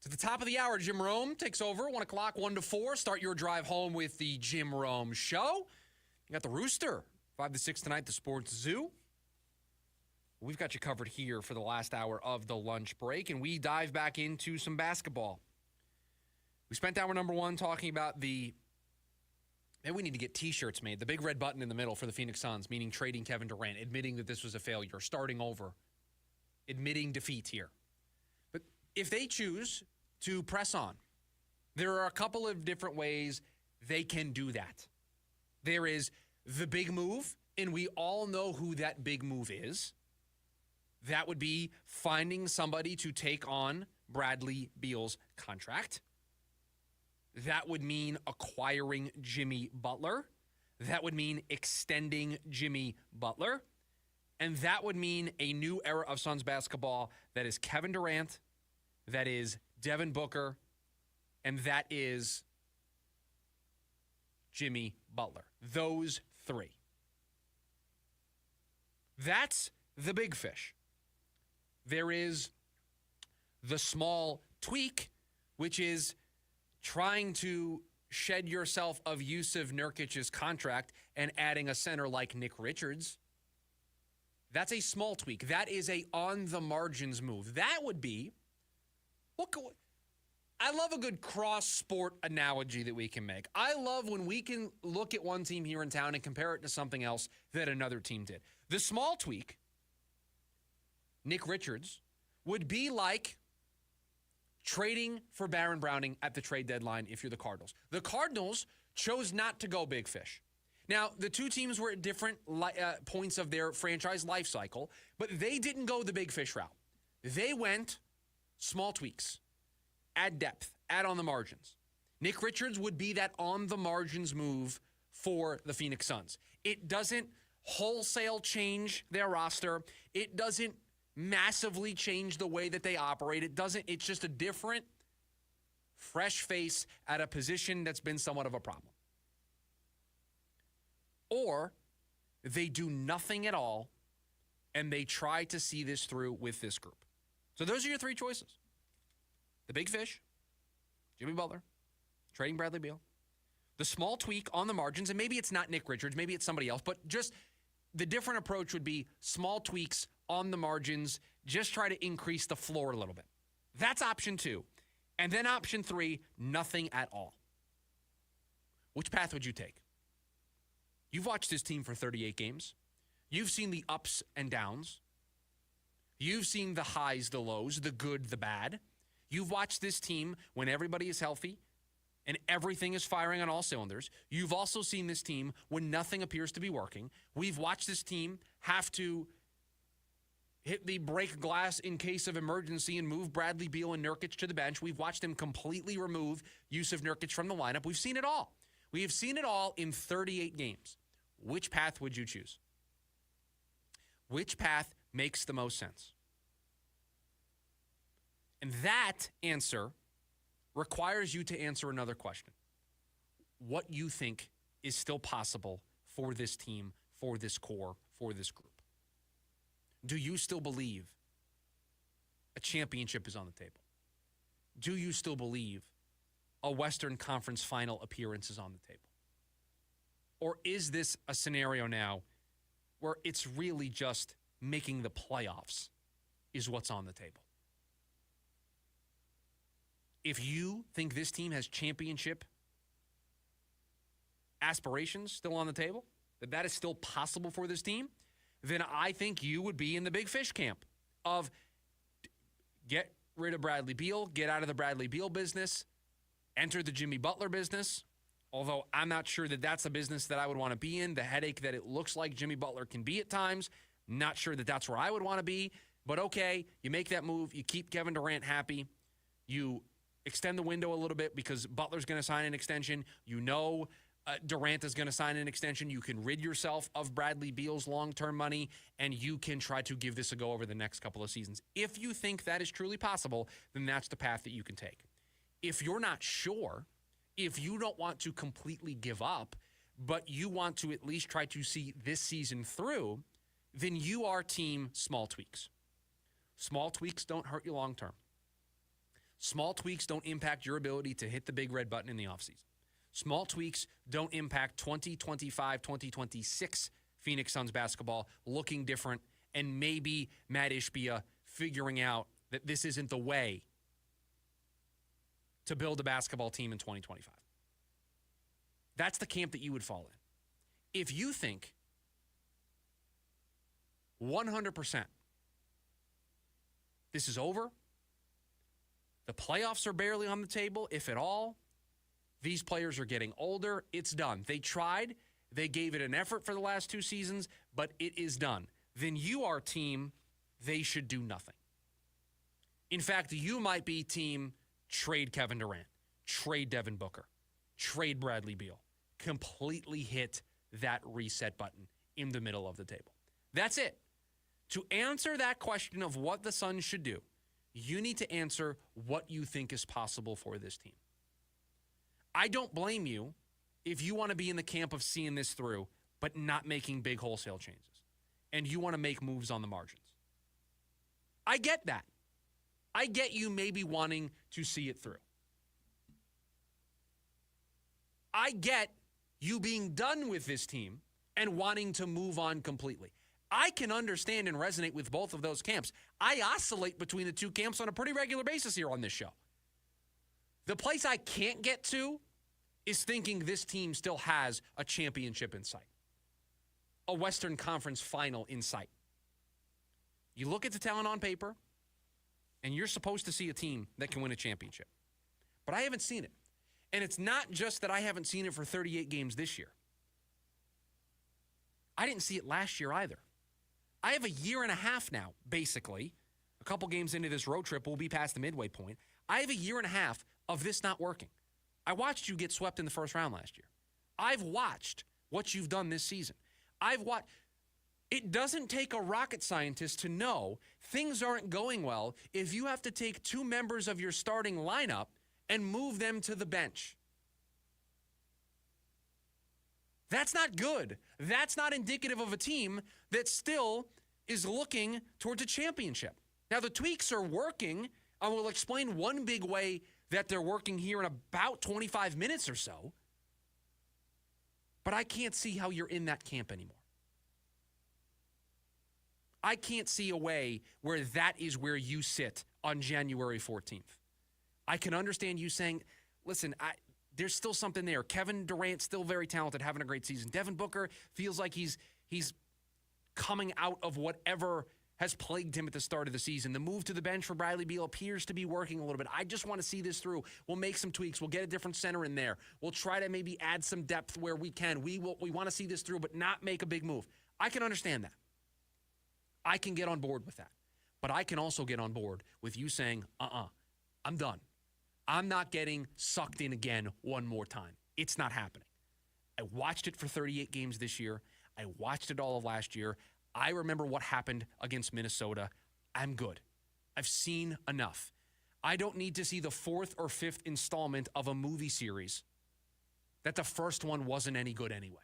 To the top of the hour, Jim Rome takes over. 1 o'clock, 1 to 4. Start your drive home with the Jim Rome Show. You got the Rooster, 5 to 6 tonight, the Sports Zoo. We've got you covered here for the last hour of the lunch break, and we dive back into some basketball. We spent hour number one talking about maybe we need to get T-shirts made. The big red button in the middle for the Phoenix Suns, meaning trading Kevin Durant, admitting that this was a failure, starting over, admitting defeat here. But if they choose to press on, there are a couple of different ways they can do that. There is the big move, and we all know who that big move is. That would be finding somebody to take on Bradley Beal's contract. That would mean acquiring Jimmy Butler. That would mean extending Jimmy Butler. And that would mean a new era of Suns basketball that is Kevin Durant, that is Devin Booker, and that is Jimmy Butler. Those three. That's the big fish. There is the small tweak, which is trying to shed yourself of Yusuf Nurkic's contract and adding a center like Nick Richards. That's a small tweak. That is a on-the-margins move. That would be, I love a good cross-sport analogy that we can make. I love when we can look at one team here in town and compare it to something else that another team did. The small tweak, Nick Richards, would be like trading for Baron Browning at the trade deadline if you're the Cardinals. The Cardinals chose not to go big fish. Now, the two teams were at different points of their franchise life cycle, but they didn't go the big fish route. They went small tweaks, add depth, add on the margins. Nick Richards would be that on the margins move for the Phoenix Suns. It doesn't wholesale change their roster. It doesn't massively change the way that they operate. It's just a different, fresh face at a position that's been somewhat of a problem. Or they do nothing at all and they try to see this through with this group. So those are your three choices. The big fish, Jimmy Butler, trading Bradley Beal. The small tweak on the margins, and maybe it's not Nick Richards, maybe it's somebody else, but just the different approach would be small tweaks on the margins, just try to increase the floor a little bit. That's option 2. And then option 3, nothing at all. Which path would you take? You've watched this team for 38 games. You've seen the ups and downs. You've seen the highs, the lows, the good, the bad. You've watched this team when everybody is healthy and everything is firing on all cylinders. You've also seen this team when nothing appears to be working. We've watched this team have to hit the break glass in case of emergency and move Bradley Beal and Nurkic to the bench. We've watched him completely remove Yusuf Nurkic from the lineup. We've seen it all. We have seen it all in 38 games. Which path would you choose? Which path makes the most sense? And that answer requires you to answer another question. What you think is still possible for this team, for this core, for this group? Do you still believe a championship is on the table? Do you still believe a Western Conference final appearance is on the table? Or is this a scenario now where it's really just making the playoffs is what's on the table? If you think this team has championship aspirations still on the table, that is still possible for this team, then I think you would be in the big fish camp of get rid of Bradley Beal, get out of the Bradley Beal business, enter the Jimmy Butler business, although I'm not sure that that's a business that I would want to be in. The headache that it looks like Jimmy Butler can be at times, not sure that that's where I would want to be. But okay, you make that move, you keep Kevin Durant happy, you extend the window a little bit because Butler's going to sign an extension. You know Durant is going to sign an extension. You can rid yourself of Bradley Beal's long-term money, and you can try to give this a go over the next couple of seasons. If you think that is truly possible, then that's the path that you can take. If you're not sure, if you don't want to completely give up, but you want to at least try to see this season through, then you are team small tweaks. Small tweaks don't hurt you long-term. Small tweaks don't impact your ability to hit the big red button in the offseason. Small tweaks don't impact 2025, 2026 Phoenix Suns basketball looking different, and maybe Matt Ishbia figuring out that this isn't the way to build a basketball team in 2025. That's the camp that you would fall in. If you think 100% this is over, the playoffs are barely on the table, if at all, these players are getting older, it's done. They tried, they gave it an effort for the last 2 seasons, but it is done. Then you are team, they should do nothing. In fact, you might be team, trade Kevin Durant, trade Devin Booker, trade Bradley Beal. Completely hit that reset button in the middle of the table. That's it. To answer that question of what the Suns should do, you need to answer what you think is possible for this team. I don't blame you if you want to be in the camp of seeing this through, but not making big wholesale changes, and you want to make moves on the margins. I get that. I get you maybe wanting to see it through. I get you being done with this team and wanting to move on completely. I can understand and resonate with both of those camps. I oscillate between the two camps on a pretty regular basis here on this show. The place I can't get to is thinking this team still has a championship in sight, a Western Conference final in sight. You look at the talent on paper, and you're supposed to see a team that can win a championship. But I haven't seen it. And it's not just that I haven't seen it for 38 games this year. I didn't see it last year either. I have a year and a half now, basically. A couple games into this road trip, we'll be past the midway point. I have a year and a half of this not working. I watched you get swept in the first round last year. I've watched what you've done this season. It doesn't take a rocket scientist to know things aren't going well if you have to take 2 members of your starting lineup and move them to the bench. That's not good. That's not indicative of a team that still is looking towards a championship. Now, the tweaks are working. I will explain one big way that they're working here in about 25 minutes or so. But I can't see how you're in that camp anymore. I can't see a way where that is where you sit on January 14th. I can understand you saying, listen, there's still something there. Kevin Durant, still very talented, having a great season. Devin Booker feels like he's coming out of whatever has plagued him at the start of the season. The move to the bench for Bradley Beal appears to be working a little bit. I just want to see this through. We'll make some tweaks. We'll get a different center in there. We'll try to maybe add some depth where we can. We want to see this through, but not make a big move. I can understand that. I can get on board with that. But I can also get on board with you saying, I'm done. I'm not getting sucked in again one more time. It's not happening. I watched it for 38 games this year. I watched it all of last year. I remember what happened against Minnesota. I'm good. I've seen enough. I don't need to see the 4th or 5th installment of a movie series that the first one wasn't any good anyway.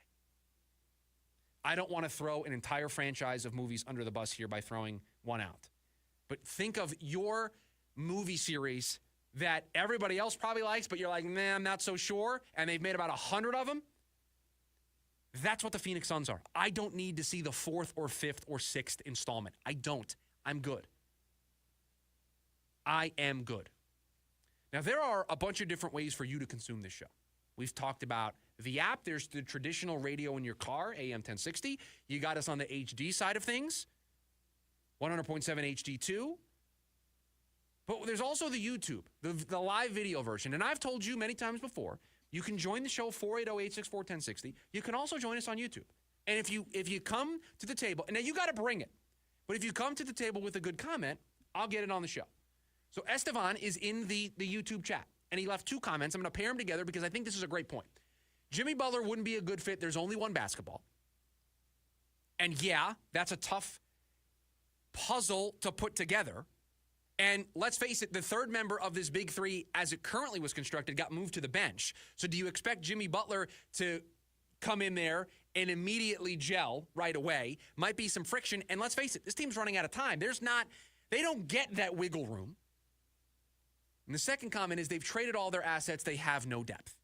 I don't want to throw an entire franchise of movies under the bus here by throwing one out. But think of your movie series that everybody else probably likes, but you're like, nah, I'm not so sure, and they've made about 100 of them. That's what the Phoenix Suns are. I don't need to see the 4th or 5th or 6th installment. I don't. I'm good. I am good. Now, there are a bunch of different ways for you to consume this show. We've talked about the app. There's the traditional radio in your car, AM 1060. You got us on the HD side of things, 100.7 HD2. But there's also the YouTube, the live video version. And I've told you many times before, you can join the show 480-864-1060. You can also join us on YouTube. And if you come to the table, and now you got to bring it, but if you come to the table with a good comment, I'll get it on the show. So Estevan is in the YouTube chat, and he left 2 comments. I'm going to pair them together because I think this is a great point. Jimmy Butler wouldn't be a good fit. There's only one basketball. And yeah, that's a tough puzzle to put together. And let's face it, the third member of this big three, as it currently was constructed, got moved to the bench. So do you expect Jimmy Butler to come in there and immediately gel right away? Might be some friction. And let's face it, this team's running out of time. They don't get that wiggle room. And the second comment is they've traded all their assets. They have no depth.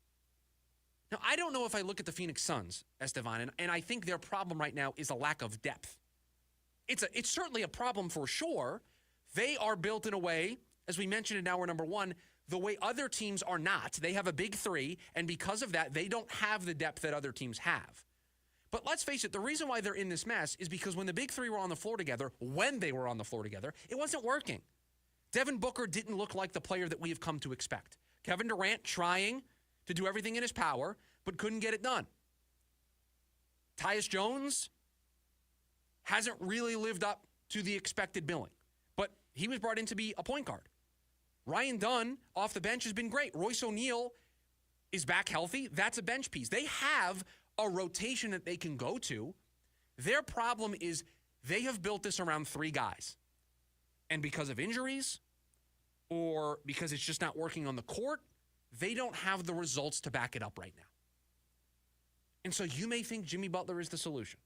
Now, I don't know if I look at the Phoenix Suns, Estevan, and I think their problem right now is a lack of depth. It's certainly a problem for sure. They are built in a way, as we mentioned in hour number 1, the way other teams are not. They have a big three, and because of that, they don't have the depth that other teams have. But let's face it, the reason why they're in this mess is because when the big three were on the floor together, it wasn't working. Devin Booker didn't look like the player that we have come to expect. Kevin Durant trying to do everything in his power, but couldn't get it done. Tyus Jones hasn't really lived up to the expected billing, but he was brought in to be a point guard. Ryan Dunn off the bench has been great. Royce O'Neal is back healthy. That's a bench piece. They have a rotation that they can go to. Their problem is they have built this around three guys. And because of injuries or because it's just not working on the court, they don't have the results to back it up right now. And so you may think Jimmy Butler is the solution.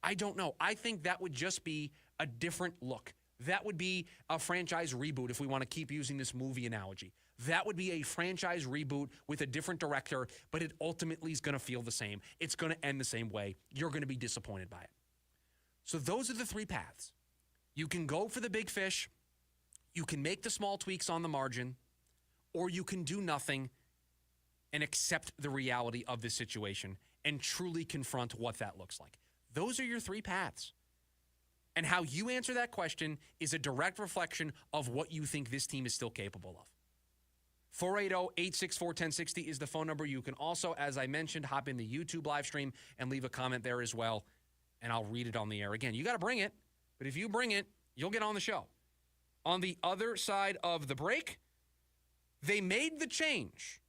I don't know. I think that would just be a different look. That would be a franchise reboot if we want to keep using this movie analogy. That would be a franchise reboot with a different director, but it ultimately is going to feel the same. It's going to end the same way. You're going to be disappointed by it. So those are the three paths. You can go for the big fish, you can make the small tweaks on the margin, or you can do nothing and accept the reality of this situation and truly confront what that looks like. Those are your three paths. And how you answer that question is a direct reflection of what you think this team is still capable of. 480-864-1060 is the phone number. You can also, as I mentioned, hop in the YouTube live stream and leave a comment there as well, and I'll read it on the air. Again, you got to bring it, but if you bring it, you'll get on the show. On the other side of the break, they made the change.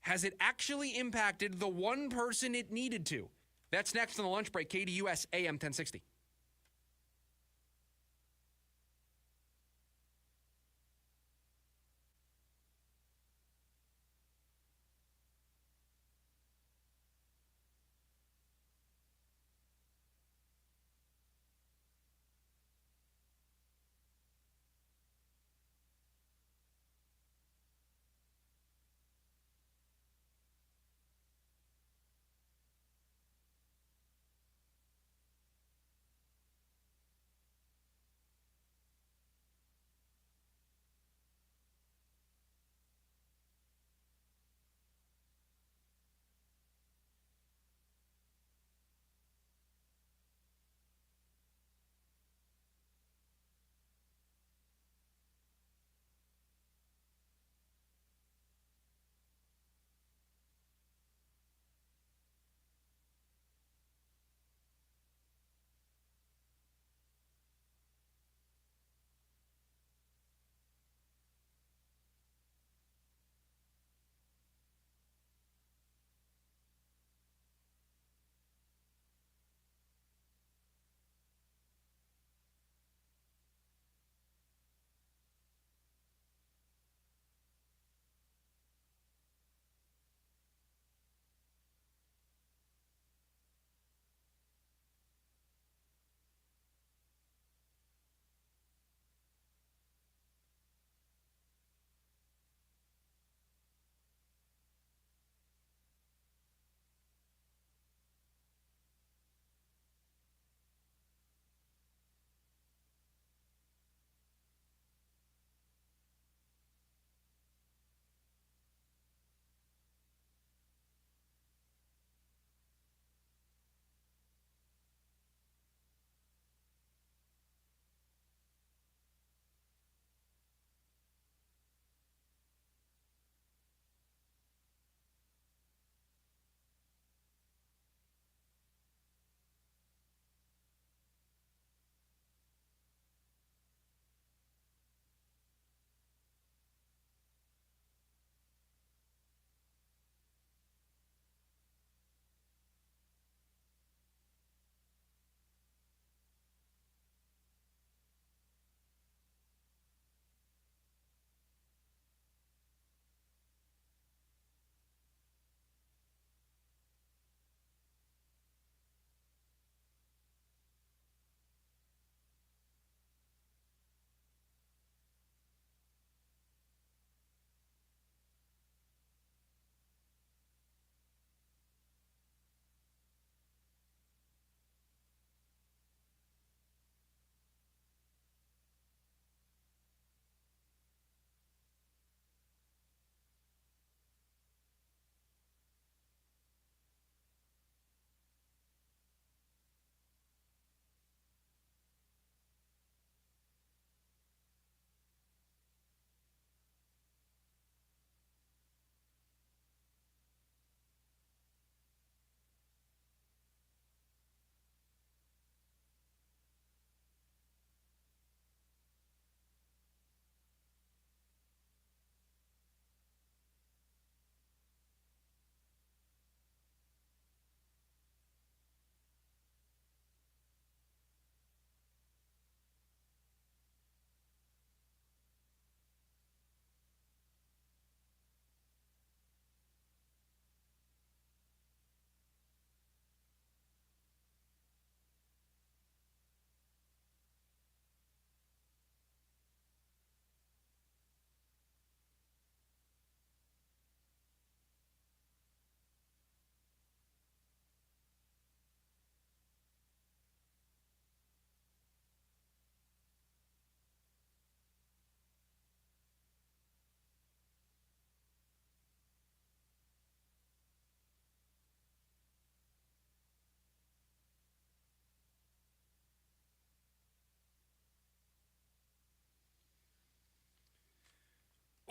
Has it actually impacted the one person it needed to? That's next on the lunch break, KDUS AM 1060.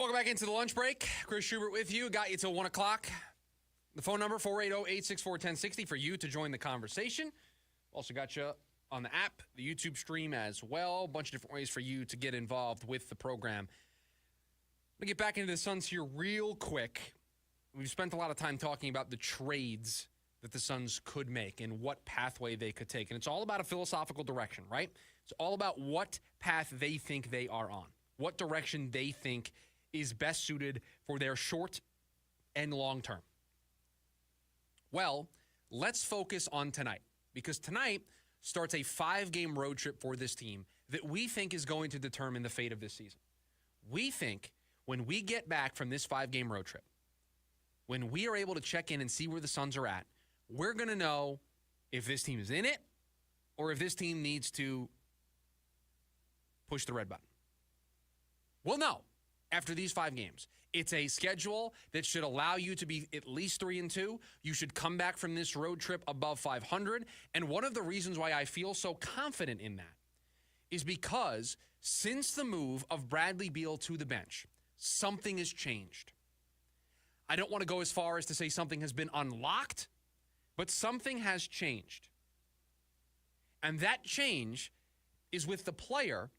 Welcome back into the lunch break. Chris Schubert with you. Got you till 1 o'clock. The phone number, 480-864-1060 for you to join the conversation. Also got you on the app, the YouTube stream as well. A bunch of different ways for you to get involved with the program. I'm going to get back into the Suns here real quick. We've spent a lot of time talking about the trades that the Suns could make and what pathway they could take. And it's all about a philosophical direction, right? It's all about what path they think they are on, what direction they think is best suited for their short and long term. Well, let's focus on tonight, because tonight starts a 5-game road trip for this team that we think is going to determine the fate of this season. We think when we get back from this 5-game road trip, when we are able to check in and see where the Suns are at, we're going to know if this team is in it or if this team needs to push the red button. We'll know after these 5 games. It's a schedule that should allow you to be at least 3-2. You should come back from this road trip above 500. And one of the reasons why I feel so confident in that is because since the move of Bradley Beal to the bench, something has changed. I don't want to go as far as to say something has been unlocked, but something has changed. And that change is with the player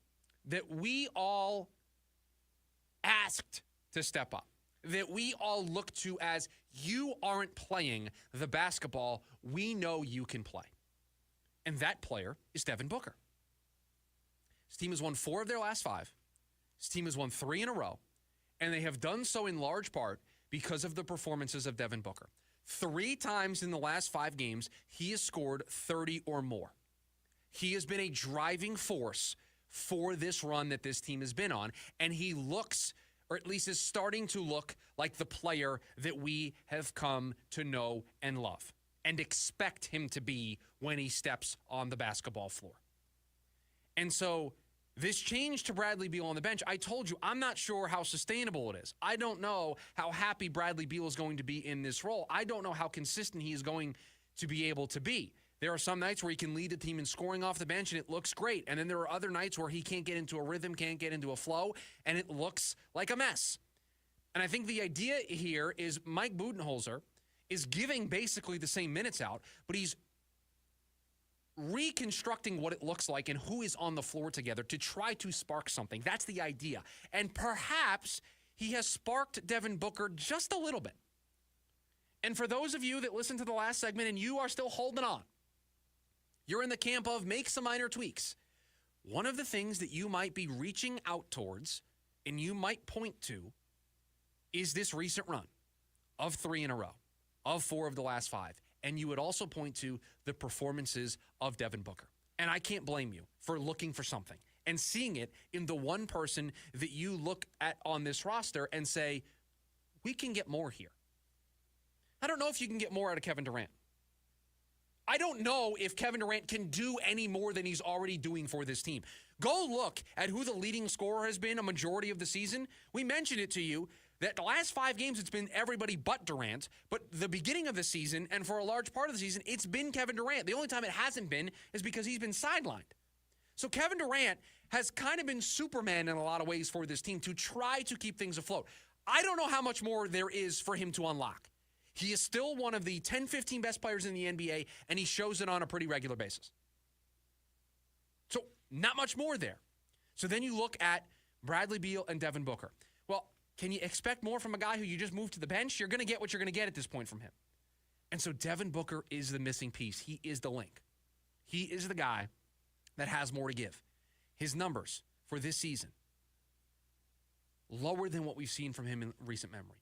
that we all asked to step up, that we all look to as, you aren't playing the basketball we know you can play. And that player is Devin Booker. His team has won 4 of their last 5. His team has won 3 in a row, and they have done so in large part because of the performances of Devin Booker. 3 times in the last 5 games, he has scored 30 or more. He has been a driving force for this run that this team has been on, and he looks, or at least is starting to look, like the player that we have come to know and love and expect him to be when he steps on the basketball floor. And so this change to Bradley Beal on the bench, I told you, I'm not sure how sustainable it is. I don't know how happy Bradley Beal is going to be in this role. I don't know how consistent he is going to be able to be. There are some nights where he can lead the team in scoring off the bench, and it looks great. And then there are other nights where he can't get into a rhythm, can't get into a flow, and it looks like a mess. And I think the idea here is Mike Budenholzer is giving basically the same minutes out, but he's reconstructing what it looks like and who is on the floor together to try to spark something. That's the idea. And perhaps he has sparked Devin Booker just a little bit. And for those of you that listened to the last segment and you are still holding on, you're in the camp of make some minor tweaks. One of the things that you might be reaching out towards and you might point to is this recent run of 3 in a row, of 4 of the last 5. And you would also point to the performances of Devin Booker. And I can't blame you for looking for something and seeing it in the one person that you look at on this roster and say, we can get more here. I don't know if you can get more out of Kevin Durant. I don't know if Kevin Durant can do any more than he's already doing for this team. Go look at who the leading scorer has been a majority of the season. We mentioned it to you that the last 5 games, it's been everybody but Durant. But the beginning of the season, and for a large part of the season, it's been Kevin Durant. The only time it hasn't been is because he's been sidelined. So Kevin Durant has kind of been Superman in a lot of ways for this team to try to keep things afloat. I don't know how much more there is for him to unlock. He is still one of the 10, 15 best players in the NBA, and he shows it on a pretty regular basis. So not much more there. So then you look at Bradley Beal and Devin Booker. Well, can you expect more from a guy who you just moved to the bench? You're going to get what you're going to get at this point from him. And so Devin Booker is the missing piece. He is the link. He is the guy that has more to give. His numbers for this season, lower than what we've seen from him in recent memory.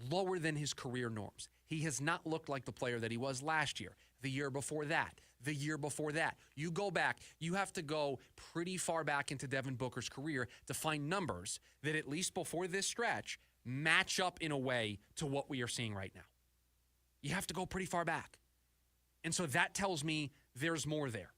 Lower than his career norms. He has not looked like the player that he was last year, the year before that, the year before that. You go back, you have to go pretty far back into Devin Booker's career to find numbers that, at least before this stretch, match up in a way to what we are seeing right now. You have to go pretty far back. And so that tells me there's more there.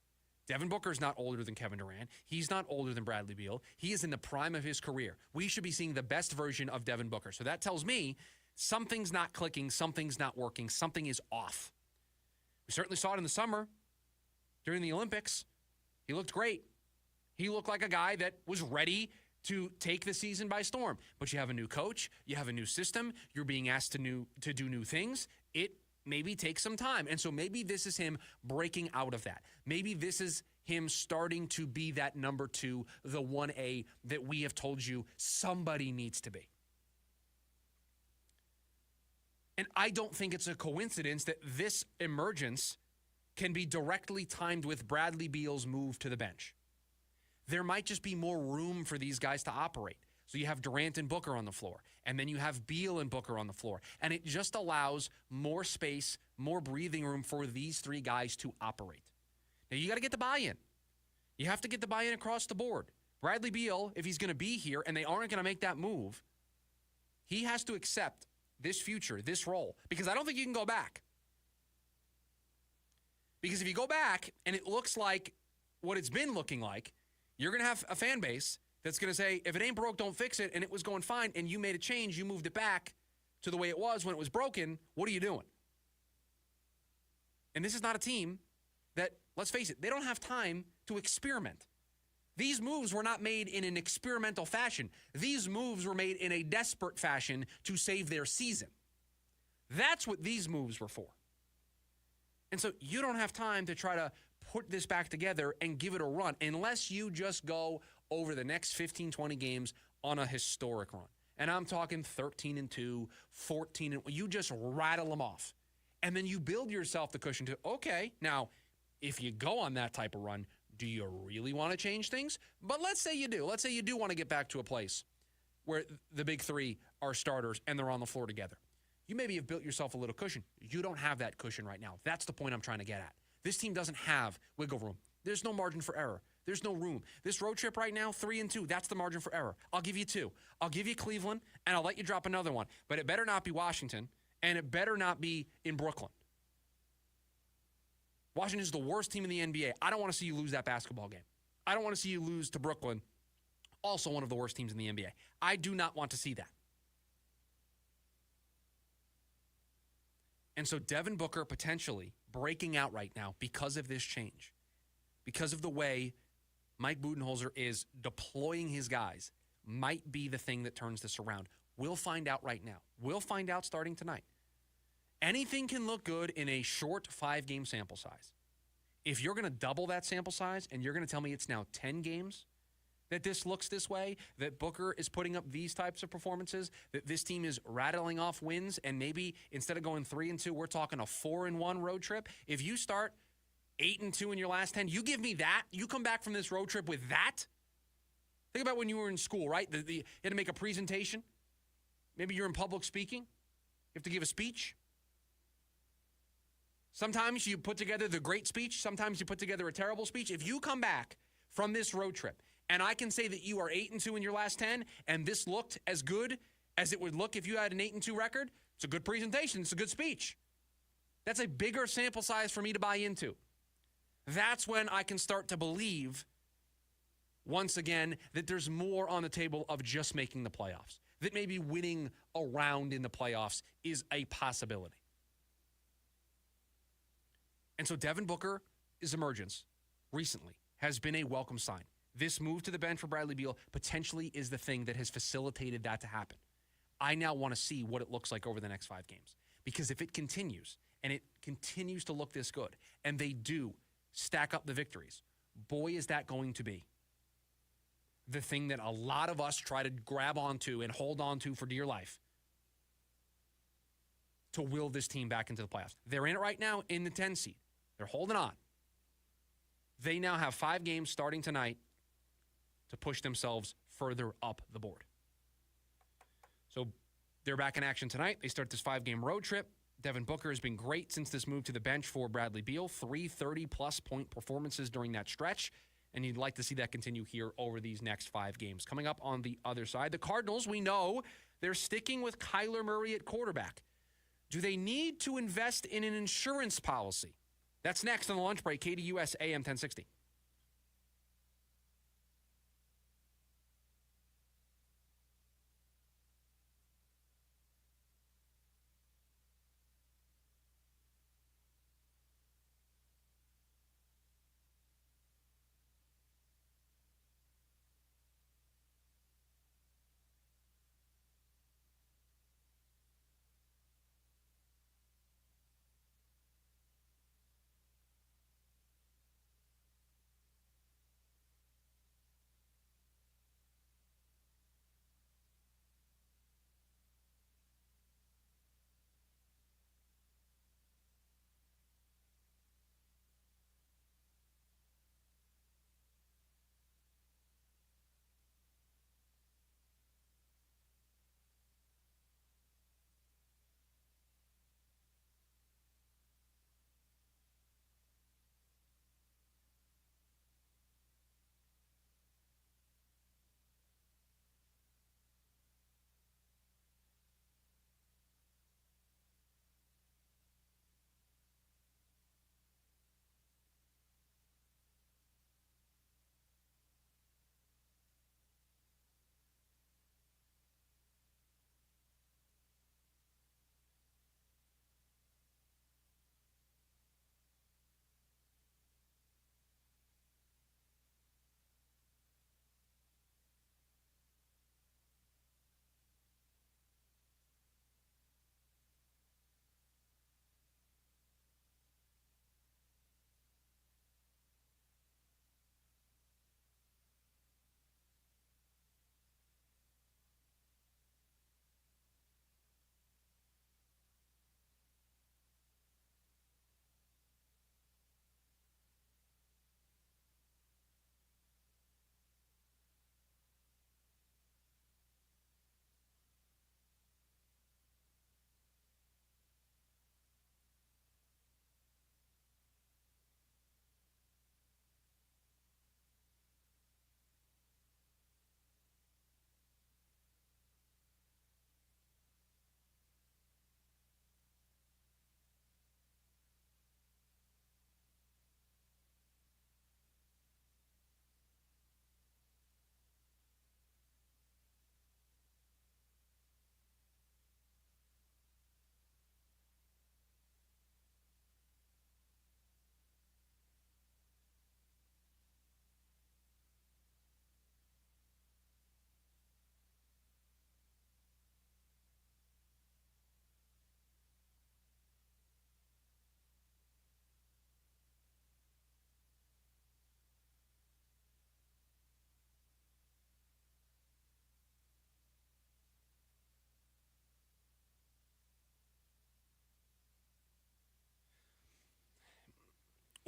Devin Booker is not older than Kevin Durant. He's not older than Bradley Beal. He is in the prime of his career. We should be seeing the best version of Devin Booker. So that tells me something's not clicking, something's not working, something is off. We certainly saw it in the summer during the Olympics. He looked great. He looked like a guy that was ready to take the season by storm. But you have a new coach, you have a new system, you're being asked to do new things. It maybe takes some time. And so maybe this is him breaking out of that. Maybe this is him starting to be that number 2, the 1A that we have told you somebody needs to be. And I don't think it's a coincidence that this emergence can be directly timed with Bradley Beal's move to the bench. There might just be more room for these guys to operate. So you have Durant and Booker on the floor, and then you have Beal and Booker on the floor. And it just allows more space, more breathing room for these 3 guys to operate. Now, you got to get the buy-in. You have to get the buy-in across the board. Bradley Beal, if he's going to be here and they aren't going to make that move, he has to accept this future, this role, because I don't think you can go back. Because if you go back and it looks like what it's been looking like, you're going to have a fan base that's going to say, if it ain't broke, don't fix it, and it was going fine, and you made a change, you moved it back to the way it was when it was broken, what are you doing? And this is not a team that, let's face it, they don't have time to experiment. These moves were not made in an experimental fashion. These moves were made in a desperate fashion to save their season. That's what these moves were for. And so you don't have time to try to put this back together and give it a run unless you just go over the next 15, 20 games on a historic run. And I'm talking 13-2, 14, you just rattle them off. And then you build yourself the cushion to, okay, now, if you go on that type of run, do you really want to change things? But let's say you do. Let's say you do want to get back to a place where the big 3 are starters and they're on the floor together. You maybe have built yourself a little cushion. You don't have that cushion right now. That's the point I'm trying to get at. This team doesn't have wiggle room. There's no margin for error. There's no room. This road trip right now, 3-2, that's the margin for error. I'll give you 2. I'll give you Cleveland, and I'll let you drop another one. But it better not be Washington, and it better not be in Brooklyn. Washington is the worst team in the NBA. I don't want to see you lose that basketball game. I don't want to see you lose to Brooklyn, also one of the worst teams in the NBA. I do not want to see that. And so Devin Booker potentially breaking out right now because of this change, because of the way Mike Budenholzer is deploying his guys, might be the thing that turns this around. We'll find out right now. We'll find out starting tonight. Anything can look good in a short 5-game sample size. If you're going to double that sample size and you're going to tell me it's now 10 games that this looks this way, that Booker is putting up these types of performances, that this team is rattling off wins, and maybe instead of going 3-2, we're talking a 4-1 road trip. If you start 8-2 in your last 10, you give me that. You come back from this road trip with that. Think about when you were in school, right? You had to make a presentation. Maybe you're in public speaking. You have to give a speech. Sometimes you put together the great speech. Sometimes you put together a terrible speech. If you come back from this road trip, and I can say that you are 8-2 in your last 10, and this looked as good as it would look if you had an 8-2 record, it's a good presentation. It's a good speech. That's a bigger sample size for me to buy into. That's when I can start to believe, once again, that there's more on the table of just making the playoffs, that maybe winning a round in the playoffs is a possibility. And so Devin Booker's emergence recently has been a welcome sign. This move to the bench for Bradley Beal potentially is the thing that has facilitated that to happen. I now want to see what it looks like over the next 5 games. Because if it continues, and it continues to look this good, and they do stack up the victories, boy, is that going to be the thing that a lot of us try to grab onto and hold on to for dear life to will this team back into the playoffs. They're in it right now in the 10 seed. They're holding on. They now have 5 games starting tonight to push themselves further up the board. So they're back in action tonight. They start this 5-game road trip. Devin Booker has been great since this move to the bench for Bradley Beal. 3 30-plus point performances during that stretch. And you'd like to see that continue here over these next 5 games. Coming up on the other side, the Cardinals, we know they're sticking with Kyler Murray at quarterback. Do they need to invest in an insurance policy? That's next on the lunch break, KDUS AM 1060.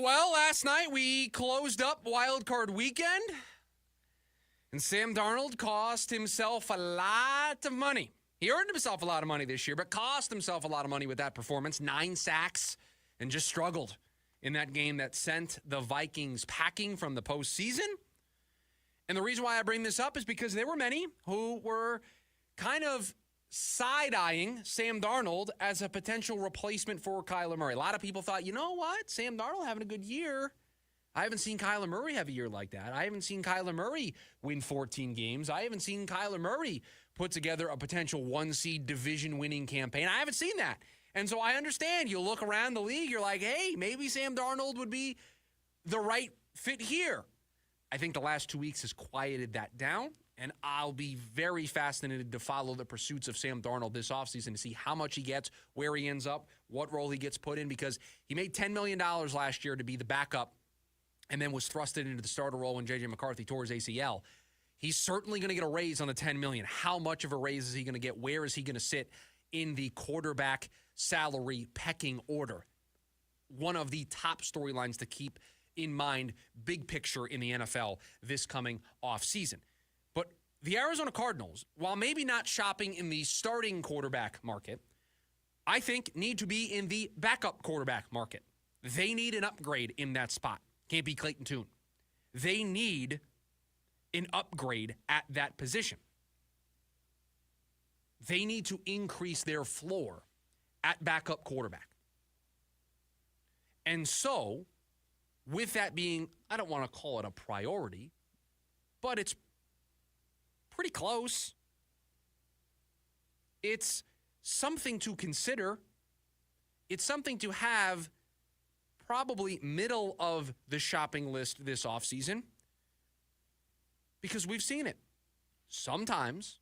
Well, last night we closed up Wild Card Weekend, and Sam Darnold cost himself a lot of money. He earned himself a lot of money this year, but cost himself a lot of money with that performance. 9 sacks, and just struggled in that game that sent the Vikings packing from the postseason. And the reason why I bring this up is because there were many who were kind of side-eyeing Sam Darnold as a potential replacement for Kyler Murray. A lot of people thought, you know what? Sam Darnold having a good year. I haven't seen Kyler Murray have a year like that. I haven't seen Kyler Murray win 14 games. I haven't seen Kyler Murray put together a potential 1-seed division-winning campaign. I haven't seen that. And so I understand. You look around the league, you're like, hey, maybe Sam Darnold would be the right fit here. I think the last 2 weeks has quieted that down, and I'll be very fascinated to follow the pursuits of Sam Darnold this offseason to see how much he gets, where he ends up, what role he gets put in, because he made $10 million last year to be the backup and then was thrusted into the starter role when J.J. McCarthy tore his ACL. He's certainly going to get a raise on the $10 million. How much of a raise is he going to get? Where is he going to sit in the quarterback salary pecking order? One of the top storylines to keep in mind, big picture in the NFL this coming offseason. But the Arizona Cardinals, while maybe not shopping in the starting quarterback market, I think need to be in the backup quarterback market. They need an upgrade in that spot. Can't be Clayton Tune. They need an upgrade at that position. They need to increase their floor at backup quarterback. And so, with that being, I don't want to call it a priority, but it's pretty close. It's something to consider. It's something to have probably middle of the shopping list this offseason, because we've seen it. Sometimes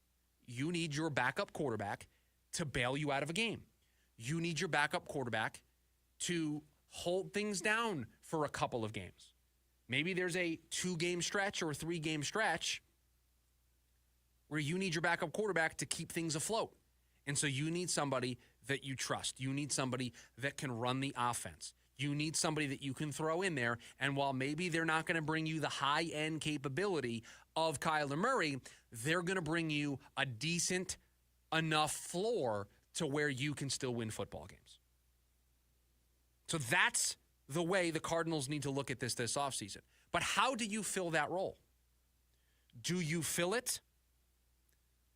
you need your backup quarterback to bail you out of a game. You need your backup quarterback to hold things down for a couple of games. Maybe there's a 2-game stretch or a 3-game stretch where you need your backup quarterback to keep things afloat. And so you need somebody that you trust. You need somebody that can run the offense. You need somebody that you can throw in there. And while maybe they're not going to bring you the high-end capability of Kyler Murray, they're going to bring you a decent enough floor to where you can still win football games. So that's the way the Cardinals need to look at this offseason. But how do you fill that role? Do you fill it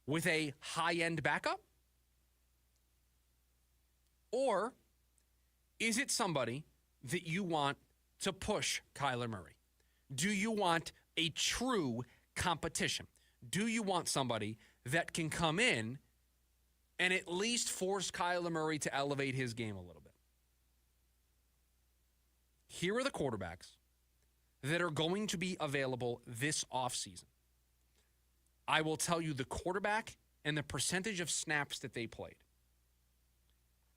with a high-end backup? Or is it somebody that you want to push Kyler Murray? Do you want a true competition? Do you want somebody that can come in and at least force Kyler Murray to elevate his game a little bit? Here are the quarterbacks that are going to be available this offseason. I will tell you the quarterback and the percentage of snaps that they played.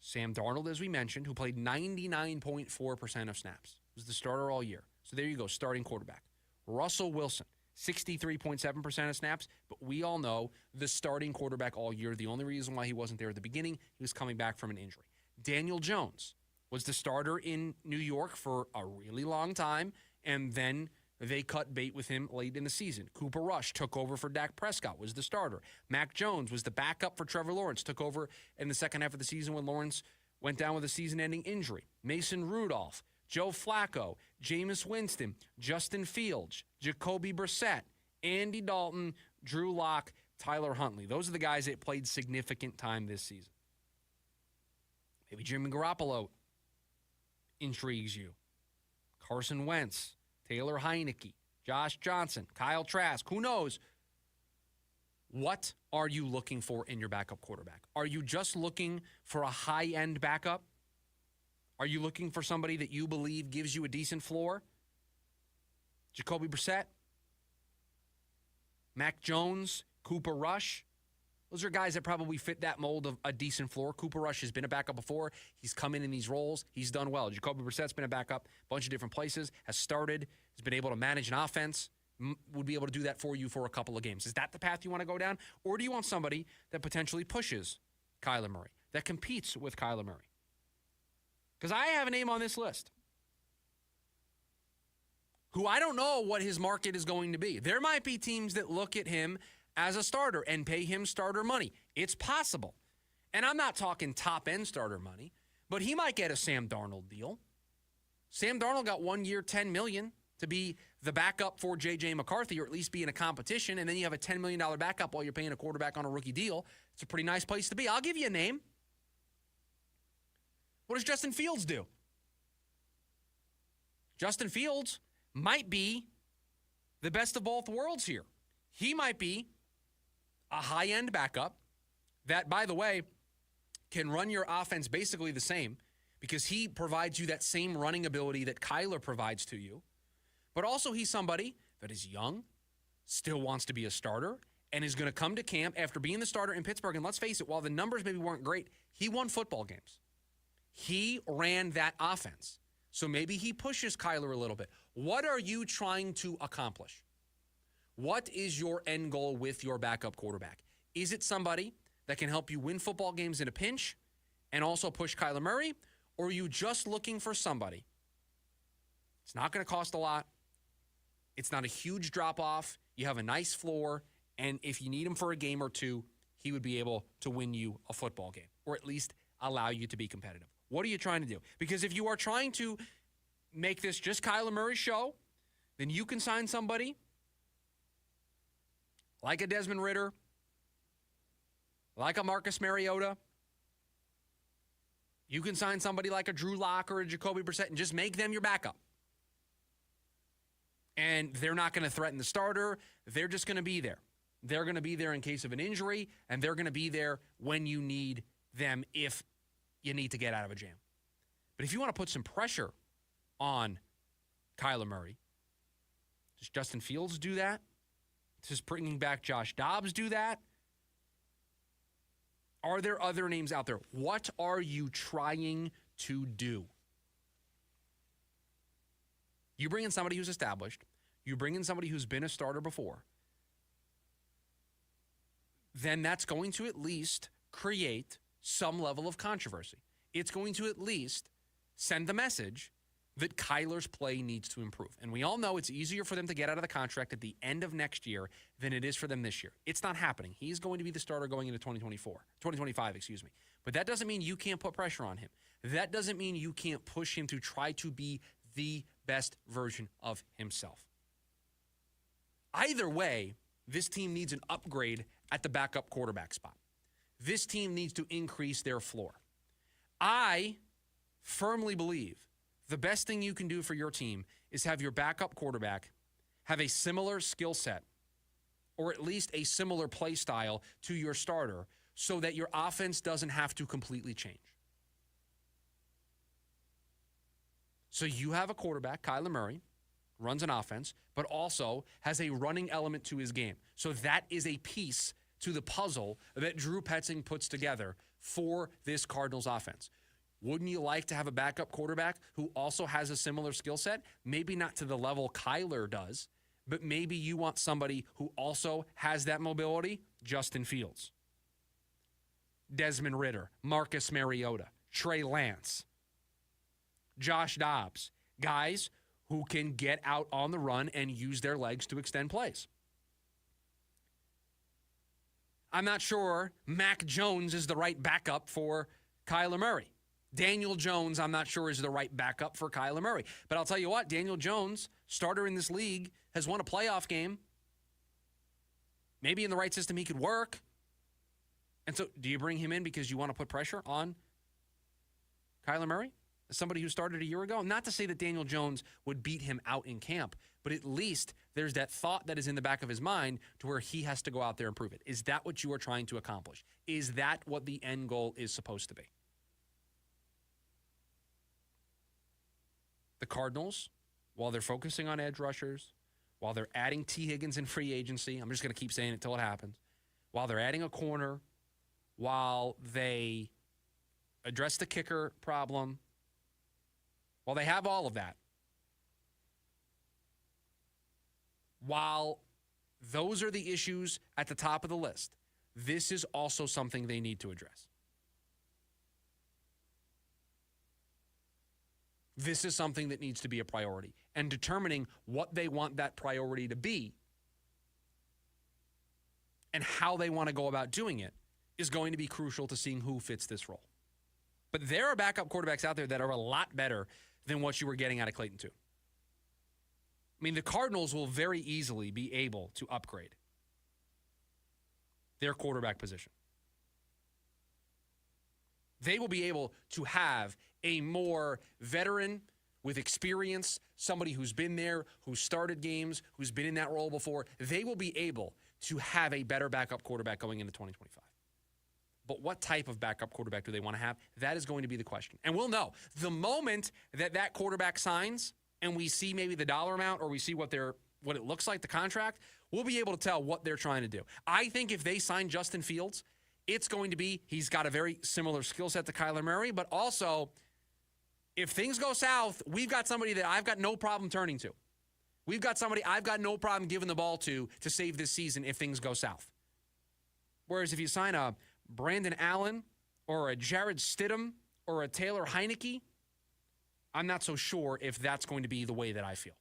Sam Darnold, as we mentioned, who played 99.4% of snaps, was the starter all year. So there you go, starting quarterback. Russell Wilson, 63.7% of snaps, but we all know the starting quarterback all year. The only reason why he wasn't there at the beginning, he was coming back from an injury. Daniel Jones was the starter in New York for a really long time, and then they cut bait with him late in the season. Cooper Rush took over for Dak Prescott, was the starter. Mac Jones was the backup for Trevor Lawrence, took over in the second half of the season when Lawrence went down with a season-ending injury. Mason Rudolph, Joe Flacco, Jameis Winston, Justin Fields, Jacoby Brissett, Andy Dalton, Drew Lock, Tyler Huntley. Those are the guys that played significant time this season. Maybe Jimmy Garoppolo intrigues you. Carson Wentz, Taylor Heineke, Josh Johnson, Kyle Trask, who knows? What are you looking for in your backup quarterback? Are you just looking for a high-end backup? Are you looking for somebody that you believe gives you a decent floor? Jacoby Brissett, Mac Jones, Cooper Rush. Those are guys that probably fit that mold of a decent floor. Cooper Rush has been a backup before. He's come in these roles. He's done well. Jacoby Brissett's been a backup a bunch of different places, has started, has been able to manage an offense, would be able to do that for you for a couple of games. Is that the path you want to go down? Or do you want somebody that potentially pushes Kyler Murray, that competes with Kyler Murray? Because I have a name on this list. who I don't know what his market is going to be. There might be teams that look at him as a starter and pay him starter money. It's possible. And I'm not talking top-end starter money, but he might get a Sam Darnold deal. Sam Darnold got 1 year, $10 million to be the backup for J.J. McCarthy, or at least be in a competition, and then you have a $10 million backup while you're paying a quarterback on a rookie deal. It's a pretty nice place to be. I'll give you a name. What does Justin Fields do? Justin Fields might be the best of both worlds here. He might be a high-end backup that, by the way, can run your offense basically the same because he provides you that same running ability that Kyler provides to you. But also he's somebody that is young, still wants to be a starter, and is going to come to camp after being the starter in Pittsburgh. And let's face it, while the numbers maybe weren't great, he won football games. He ran that offense. So maybe he pushes Kyler a little bit. What are you trying to accomplish? What is your end goal with your backup quarterback? Is it somebody that can help you win football games in a pinch and also push Kyler Murray? Or are you just looking for somebody? It's not going to cost a lot. It's not a huge drop-off. You have a nice floor. And if you need him for a game or two, he would be able to win you a football game or at least allow you to be competitive. What are you trying to do? Because if you are trying to make this just Kyler Murray's show, then you can sign somebody like a Desmond Ridder, like a Marcus Mariota. You can sign somebody like a Drew Lock or a Jacoby Brissett and just make them your backup. And they're not going to threaten the starter. They're just going to be there. They're going to be there in case of an injury, and they're going to be there when you need them if you need to get out of a jam. But if you want to put some pressure on Kyler Murray, does Justin Fields do that? Does bringing back Josh Dobbs do that? Are there other names out there? What are you trying to do? You bring in somebody who's established. You bring in somebody who's been a starter before. Then that's going to at least create some level of controversy. It's going to at least send the message that Kyler's play needs to improve. And we all know it's easier for them to get out of the contract at the end of next year than it is for them this year. It's not happening. He's going to be the starter going into 2025, excuse me. But that doesn't mean you can't put pressure on him. That doesn't mean you can't push him to try to be the best version of himself. Either way, this team needs an upgrade at the backup quarterback spot. This team needs to increase their floor. I firmly believe the best thing you can do for your team is have your backup quarterback have a similar skill set or at least a similar play style to your starter so that your offense doesn't have to completely change. So you have a quarterback, Kyler Murray, runs an offense, but also has a running element to his game. So that is a piece to the puzzle that Drew Petzing puts together for this Cardinals offense. Wouldn't you like to have a backup quarterback who also has a similar skill set? Maybe not to the level Kyler does, but maybe you want somebody who also has that mobility. Justin Fields, Desmond Ridder, Marcus Mariota, Trey Lance, Josh Dobbs, guys who can get out on the run and use their legs to extend plays. I'm not sure Mac Jones is the right backup for Kyler Murray. Daniel Jones, I'm not sure, is the right backup for Kyler Murray. But I'll tell you what, Daniel Jones, starter in this league, has won a playoff game. Maybe in the right system he could work. And so do you bring him in because you want to put pressure on Kyler Murray? Somebody who started a year ago? Not to say that Daniel Jones would beat him out in camp, but at least there's that thought that is in the back of his mind to where he has to go out there and prove it. Is that what you are trying to accomplish? Is that what the end goal is supposed to be? The Cardinals, while they're focusing on edge rushers, while they're adding T. Higgins in free agency, I'm just going to keep saying it until it happens, while they're adding a corner, while they address the kicker problem, while they have all of that, while those are the issues at the top of the list, this is also something they need to address. This is something that needs to be a priority. And determining what they want that priority to be and how they want to go about doing it is going to be crucial to seeing who fits this role. But there are backup quarterbacks out there that are a lot better than what you were getting out of Clayton too. I mean, the Cardinals will very easily be able to upgrade their quarterback position. They will be able to have a more veteran with experience, somebody who's been there, who's started games, who's been in that role before. They will be able to have a better backup quarterback going into 2025. But what type of backup quarterback do they want to have? That is going to be the question. And we'll know. The moment that quarterback signs and we see maybe the dollar amount or we see what it looks like, the contract, we'll be able to tell what they're trying to do. I think if they sign Justin Fields, it's going to be he's got a very similar skill set to Kyler Murray, but also if things go south, we've got somebody that I've got no problem turning to. We've got somebody I've got no problem giving the ball to save this season if things go south. Whereas if you sign a Brandon Allen or a Jared Stidham or a Taylor Heineke, I'm not so sure if that's going to be the way that I feel.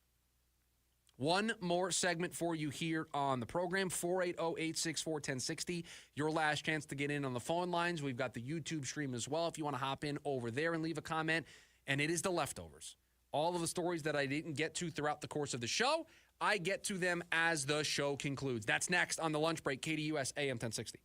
One more segment for you here on the program, 480-864-1060. Your last chance to get in on the phone lines. We've got the YouTube stream as well if you want to hop in over there and leave a comment. And it is the leftovers. All of the stories that I didn't get to throughout the course of the show, I get to them as the show concludes. That's next on the lunch break, KDUS AM 1060.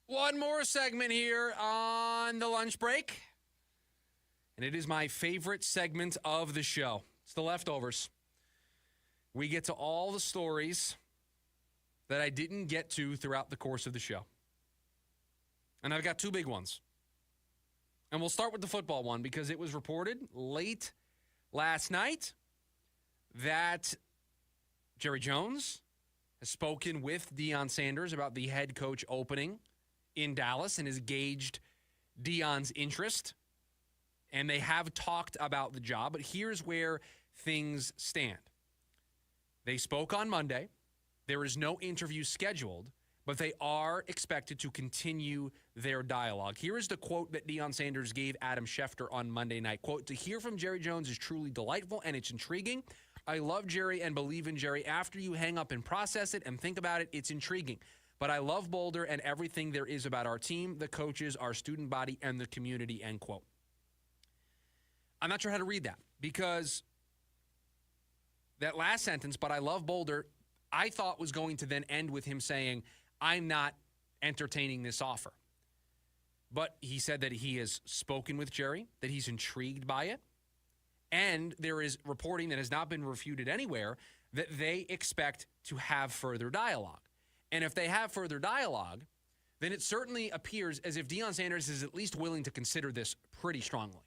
One more segment here on the lunch break. And it is my favorite segment of the show. It's the leftovers. We get to all the stories that I didn't get to throughout the course of the show. And I've got two big ones. And we'll start with the football one because it was reported late last night that Jerry Jones has spoken with Deion Sanders about the head coach opening in Dallas and has gauged Deion's interest. And they have talked about the job, but here's where things stand. They spoke on Monday. There is no interview scheduled, but they are expected to continue their dialogue. Here is the quote that Deion Sanders gave Adam Schefter on Monday night. Quote, "To hear from Jerry Jones is truly delightful and it's intriguing. I love Jerry and believe in Jerry. After you hang up and process it and think about it, it's intriguing. But I love Boulder and everything there is about our team, the coaches, our student body, and the community, end quote. I'm not sure how to read that because that last sentence, but I love Boulder, I thought was going to then end with him saying, I'm not entertaining this offer. But he said that he has spoken with Jerry, that he's intrigued by it. And there is reporting that has not been refuted anywhere that they expect to have further dialogue. And if they have further dialogue, then it certainly appears as if Deion Sanders is at least willing to consider this pretty strongly.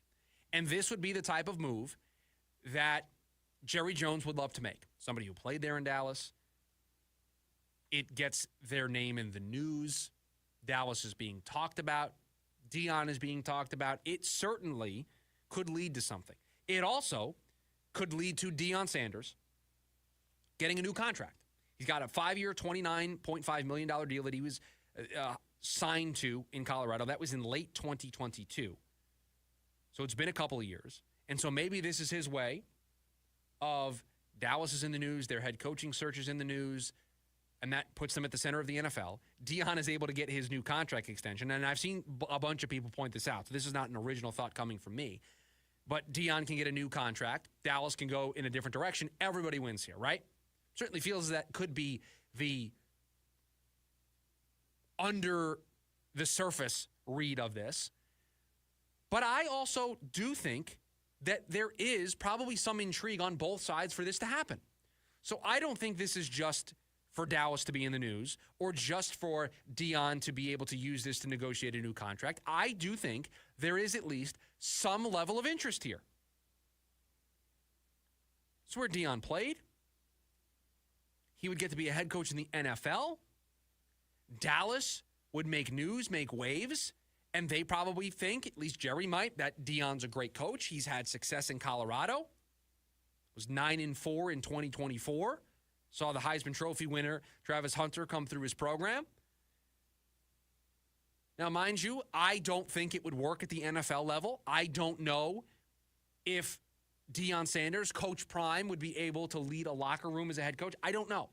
And this would be the type of move that Jerry Jones would love to make. Somebody who played there in Dallas. It gets their name in the news. Dallas is being talked about. Deion is being talked about. It certainly could lead to something. It also could lead to Deion Sanders getting a new contract. He's got a 5-year, $29.5 million deal that he was signed to in Colorado. That was in late 2022. So it's been a couple of years. And so maybe this is his way of Dallas is in the news, their head coaching search is in the news, and that puts them at the center of the NFL. Deion is able to get his new contract extension, and I've seen a bunch of people point this out. So this is not an original thought coming from me. But Deion can get a new contract. Dallas can go in a different direction. Everybody wins here, right? Certainly feels that could be the under the surface read of this. But I also do think that there is probably some intrigue on both sides for this to happen. So I don't think this is just for Dallas to be in the news or just for Deion to be able to use this to negotiate a new contract. I do think there is at least some level of interest here. It's where Deion played. He would get to be a head coach in the NFL. Dallas would make news, make waves, and they probably think, at least Jerry might, that Deion's a great coach. He's had success in Colorado. Was 9-4 in 2024. Saw the Heisman Trophy winner, Travis Hunter, come through his program. Now, mind you, I don't think it would work at the NFL level. I don't know if Deion Sanders, Coach Prime, would be able to lead a locker room as a head coach. I don't know.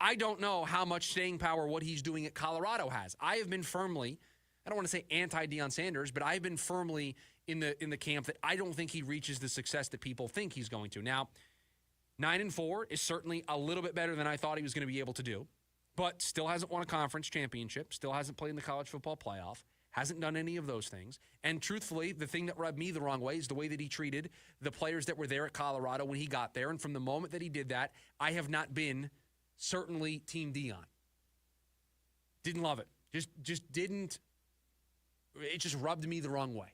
I don't know how much staying power what he's doing at Colorado has. I have been firmly, I don't want to say anti-Deion Sanders, but I've been firmly in the camp that I don't think he reaches the success that people think he's going to. Now, 9-4 is certainly a little bit better than I thought he was going to be able to do, but still hasn't won a conference championship, still hasn't played in the college football playoff, hasn't done any of those things. And truthfully, the thing that rubbed me the wrong way is the way that he treated the players that were there at Colorado when he got there. And from the moment that he did that, I have not been certainly Team Deion. Didn't love it. Just didn't. It just rubbed me the wrong way.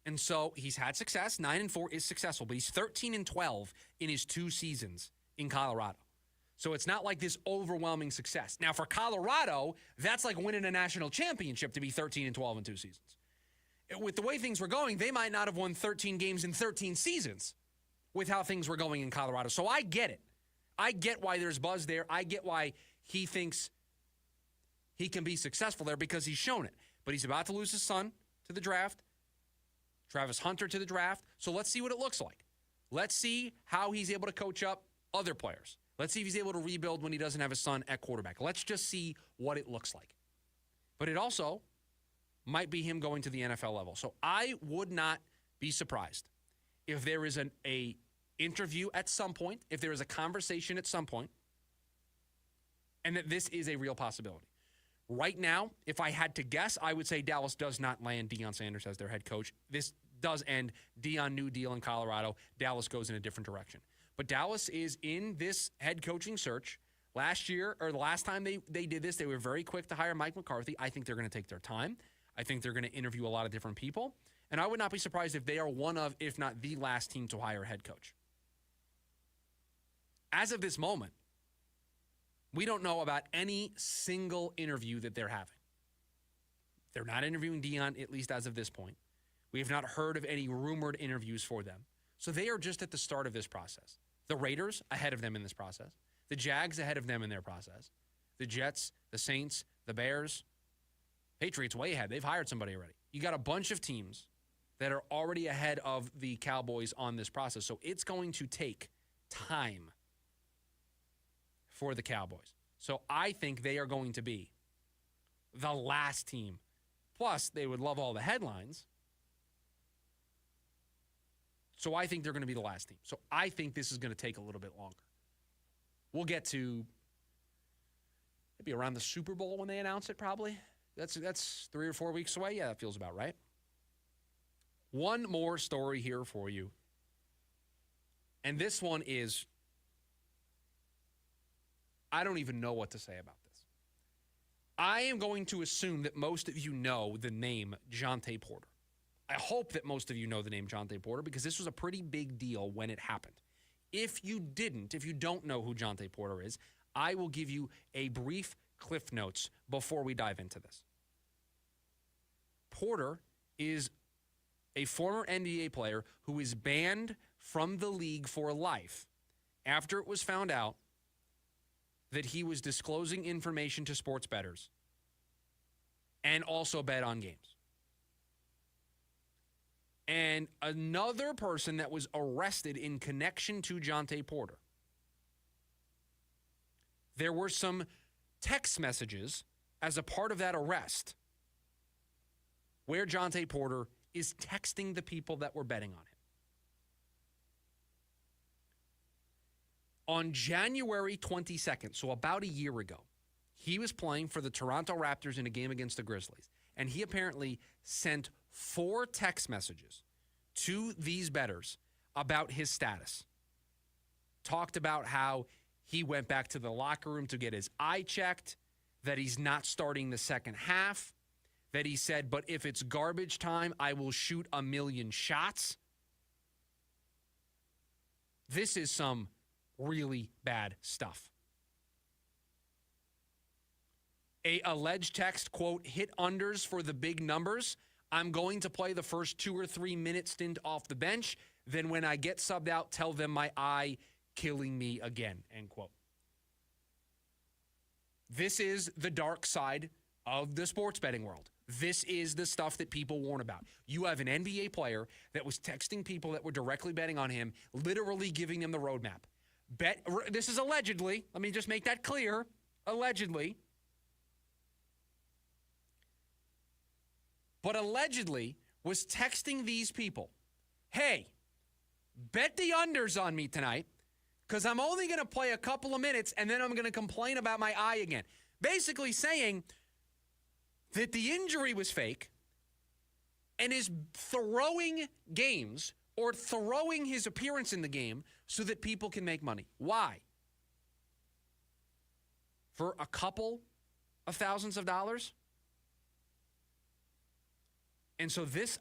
And so he's had success. 9-4 is successful, but he's 13-12 in his 2 seasons in Colorado. So it's not like this overwhelming success. Now, for Colorado, that's like winning a national championship to be 13-12 in 2 seasons. With the way things were going, they might not have won 13 games in 13 seasons with how things were going in Colorado. So I get it. I get why there's buzz there. I get why he thinks he can be successful there because he's shown it. But he's about to lose his son to the draft, Travis Hunter to the draft. So let's see what it looks like. Let's see how he's able to coach up other players. Let's see if he's able to rebuild when he doesn't have his son at quarterback. Let's just see what it looks like. But it also might be him going to the NFL level. So I would not be surprised if there is an interview at some point, if there is a conversation at some point, and that this is a real possibility. Right now, if I had to guess, I would say Dallas does not land Deion Sanders as their head coach. This does end Deion new deal in Colorado. Dallas goes in a different direction. But Dallas is in this head coaching search. Last year, or the last time they did this, they were very quick to hire Mike McCarthy. I think they're going to take their time. I think they're going to interview a lot of different people. And I would not be surprised if they are one of, if not the last team to hire a head coach. As of this moment, we don't know about any single interview that they're having. They're not interviewing Deion, at least as of this point. We have not heard of any rumored interviews for them. So they are just at the start of this process. The Raiders ahead of them in this process. The Jags ahead of them in their process. The Jets, the Saints, the Bears, Patriots way ahead. They've hired somebody already. You got a bunch of teams that are already ahead of the Cowboys on this process. So it's going to take time for the Cowboys. So I think they are going to be the last team. Plus, they would love all the headlines. So I think they're going to be the last team. So I think this is going to take a little bit longer. We'll get to maybe around the Super Bowl when they announce it, probably. That's 3 or 4 weeks away. Yeah, that feels about right. One more story here for you. And this one is, I don't even know what to say about this. I am going to assume that most of you know the name Jonte Porter. I hope that most of you know the name Jonte Porter because this was a pretty big deal when it happened. If you don't know who Jonte Porter is, I will give you a brief Cliff Notes before we dive into this. Porter is a former NBA player who is banned from the league for life after it was found out that he was disclosing information to sports bettors and also bet on games. And another person that was arrested in connection to Jonte Porter. There were some text messages as a part of that arrest where Jonte Porter is texting the people that were betting on him. On January 22nd, so about a year ago, he was playing for the Toronto Raptors in a game against the Grizzlies. And he apparently sent 4 text messages to these bettors about his status. Talked about how he went back to the locker room to get his eye checked, that he's not starting the second half, that he said, but if it's garbage time, I will shoot 1,000,000 shots. This is some really bad stuff. A alleged text, quote, hit unders for the big numbers. I'm going to play the first 2 or 3 minute stint off the bench. Then when I get subbed out, tell them my eye killing me again, end quote. This is the dark side of the sports betting world. This is the stuff that people warn about. You have an NBA player that was texting people that were directly betting on him, literally giving them the roadmap. This is allegedly. Let me just make that clear. Allegedly. But allegedly was texting these people, hey, bet the unders on me tonight because I'm only going to play a couple of minutes and then I'm going to complain about my eye again. Basically saying that the injury was fake and is throwing games or throwing his appearance in the game so that people can make money. Why? For a couple of thousands of dollars? And so this,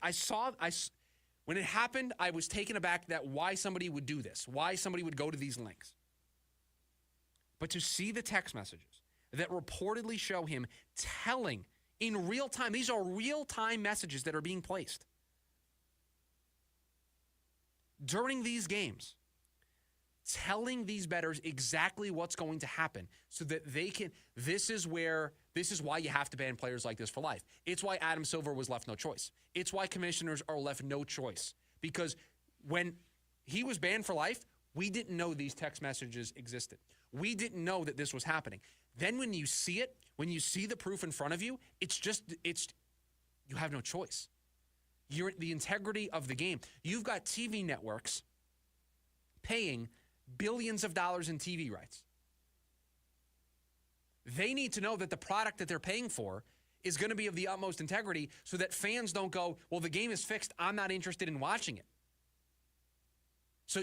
when it happened, I was taken aback that why somebody would do this, why somebody would go to these links. But to see the text messages that reportedly show him telling in real time, these are real-time messages that are being placed during these games, telling these bettors exactly what's going to happen so that they can, this is why you have to ban players like this for life. It's why Adam Silver was left no choice. It's why commissioners are left no choice. Because when he was banned for life, we didn't know these text messages existed. We didn't know that this was happening. Then when you see it, when you see the proof in front of you, you have no choice. You're the integrity of the game. You've got TV networks paying billions of dollars in TV rights. They need to know that the product that they're paying for is going to be of the utmost integrity so that fans don't go, well, the game is fixed. I'm not interested in watching it. So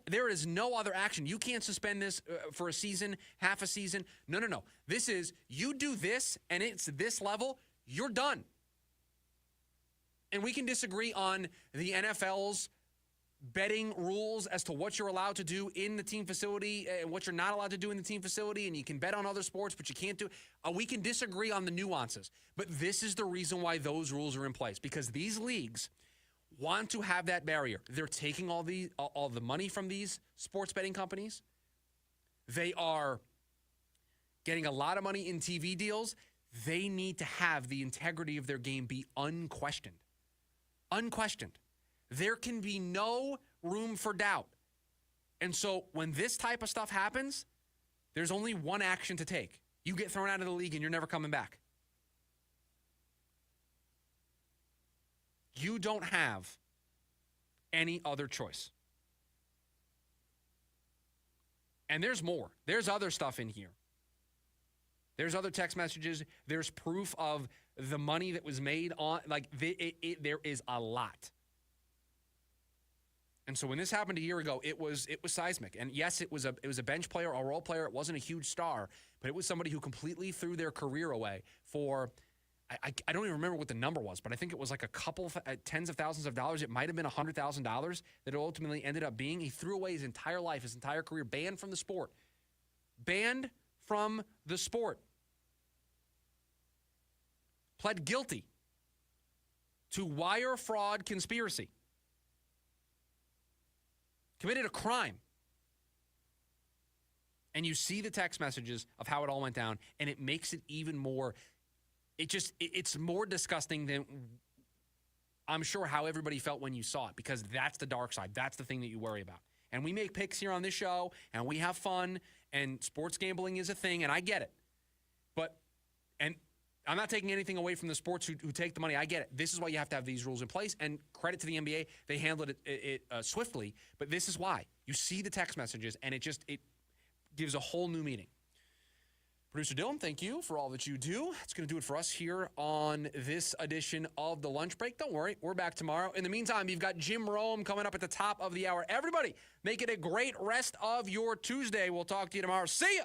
there is no other action. You can't suspend this for a season, half a season. No. This is, you do this and it's this level, you're done. And we can disagree on the NFL's betting rules as to what you're allowed to do in the team facility and what you're not allowed to do in the team facility, and you can bet on other sports, but you can't do we can disagree on the nuances, but this is the reason why those rules are in place, because these leagues want to have that barrier. They're taking all the money from these sports betting companies. They are getting a lot of money in TV deals. They need to have the integrity of their game be unquestioned. Unquestioned. There can be no room for doubt. And so when this type of stuff happens, there's only one action to take. You get thrown out of the league and you're never coming back. You don't have any other choice. And there's more. There's other stuff in here. There's other text messages. There's proof of the money that was made on, there is a lot. And so when this happened a year ago, it was seismic. And yes, it was a bench player, a role player. It wasn't a huge star, but it was somebody who completely threw their career away for, I don't even remember what the number was, but I think it was like a couple tens of thousands of dollars. It might have been $100,000 that it ultimately ended up being. He threw away his entire life, his entire career, banned from the sport. Banned from the sport. Pled guilty to wire fraud conspiracy. Committed a crime. And you see the text messages of how it all went down, and it makes it even more, it's more disgusting than I'm sure how everybody felt when you saw it, because that's the dark side. That's the thing that you worry about. And we make picks here on this show, and we have fun, and sports gambling is a thing, and I get it. And I'm not taking anything away from the sports who take the money. I get it. This is why you have to have these rules in place, and credit to the NBA. They handled it swiftly, but this is why. You see the text messages, and it gives a whole new meaning. Producer Dylan, thank you for all that you do. That's going to do it for us here on this edition of The Lunch Break. Don't worry, we're back tomorrow. In the meantime, you've got Jim Rome coming up at the top of the hour. Everybody, make it a great rest of your Tuesday. We'll talk to you tomorrow. See ya!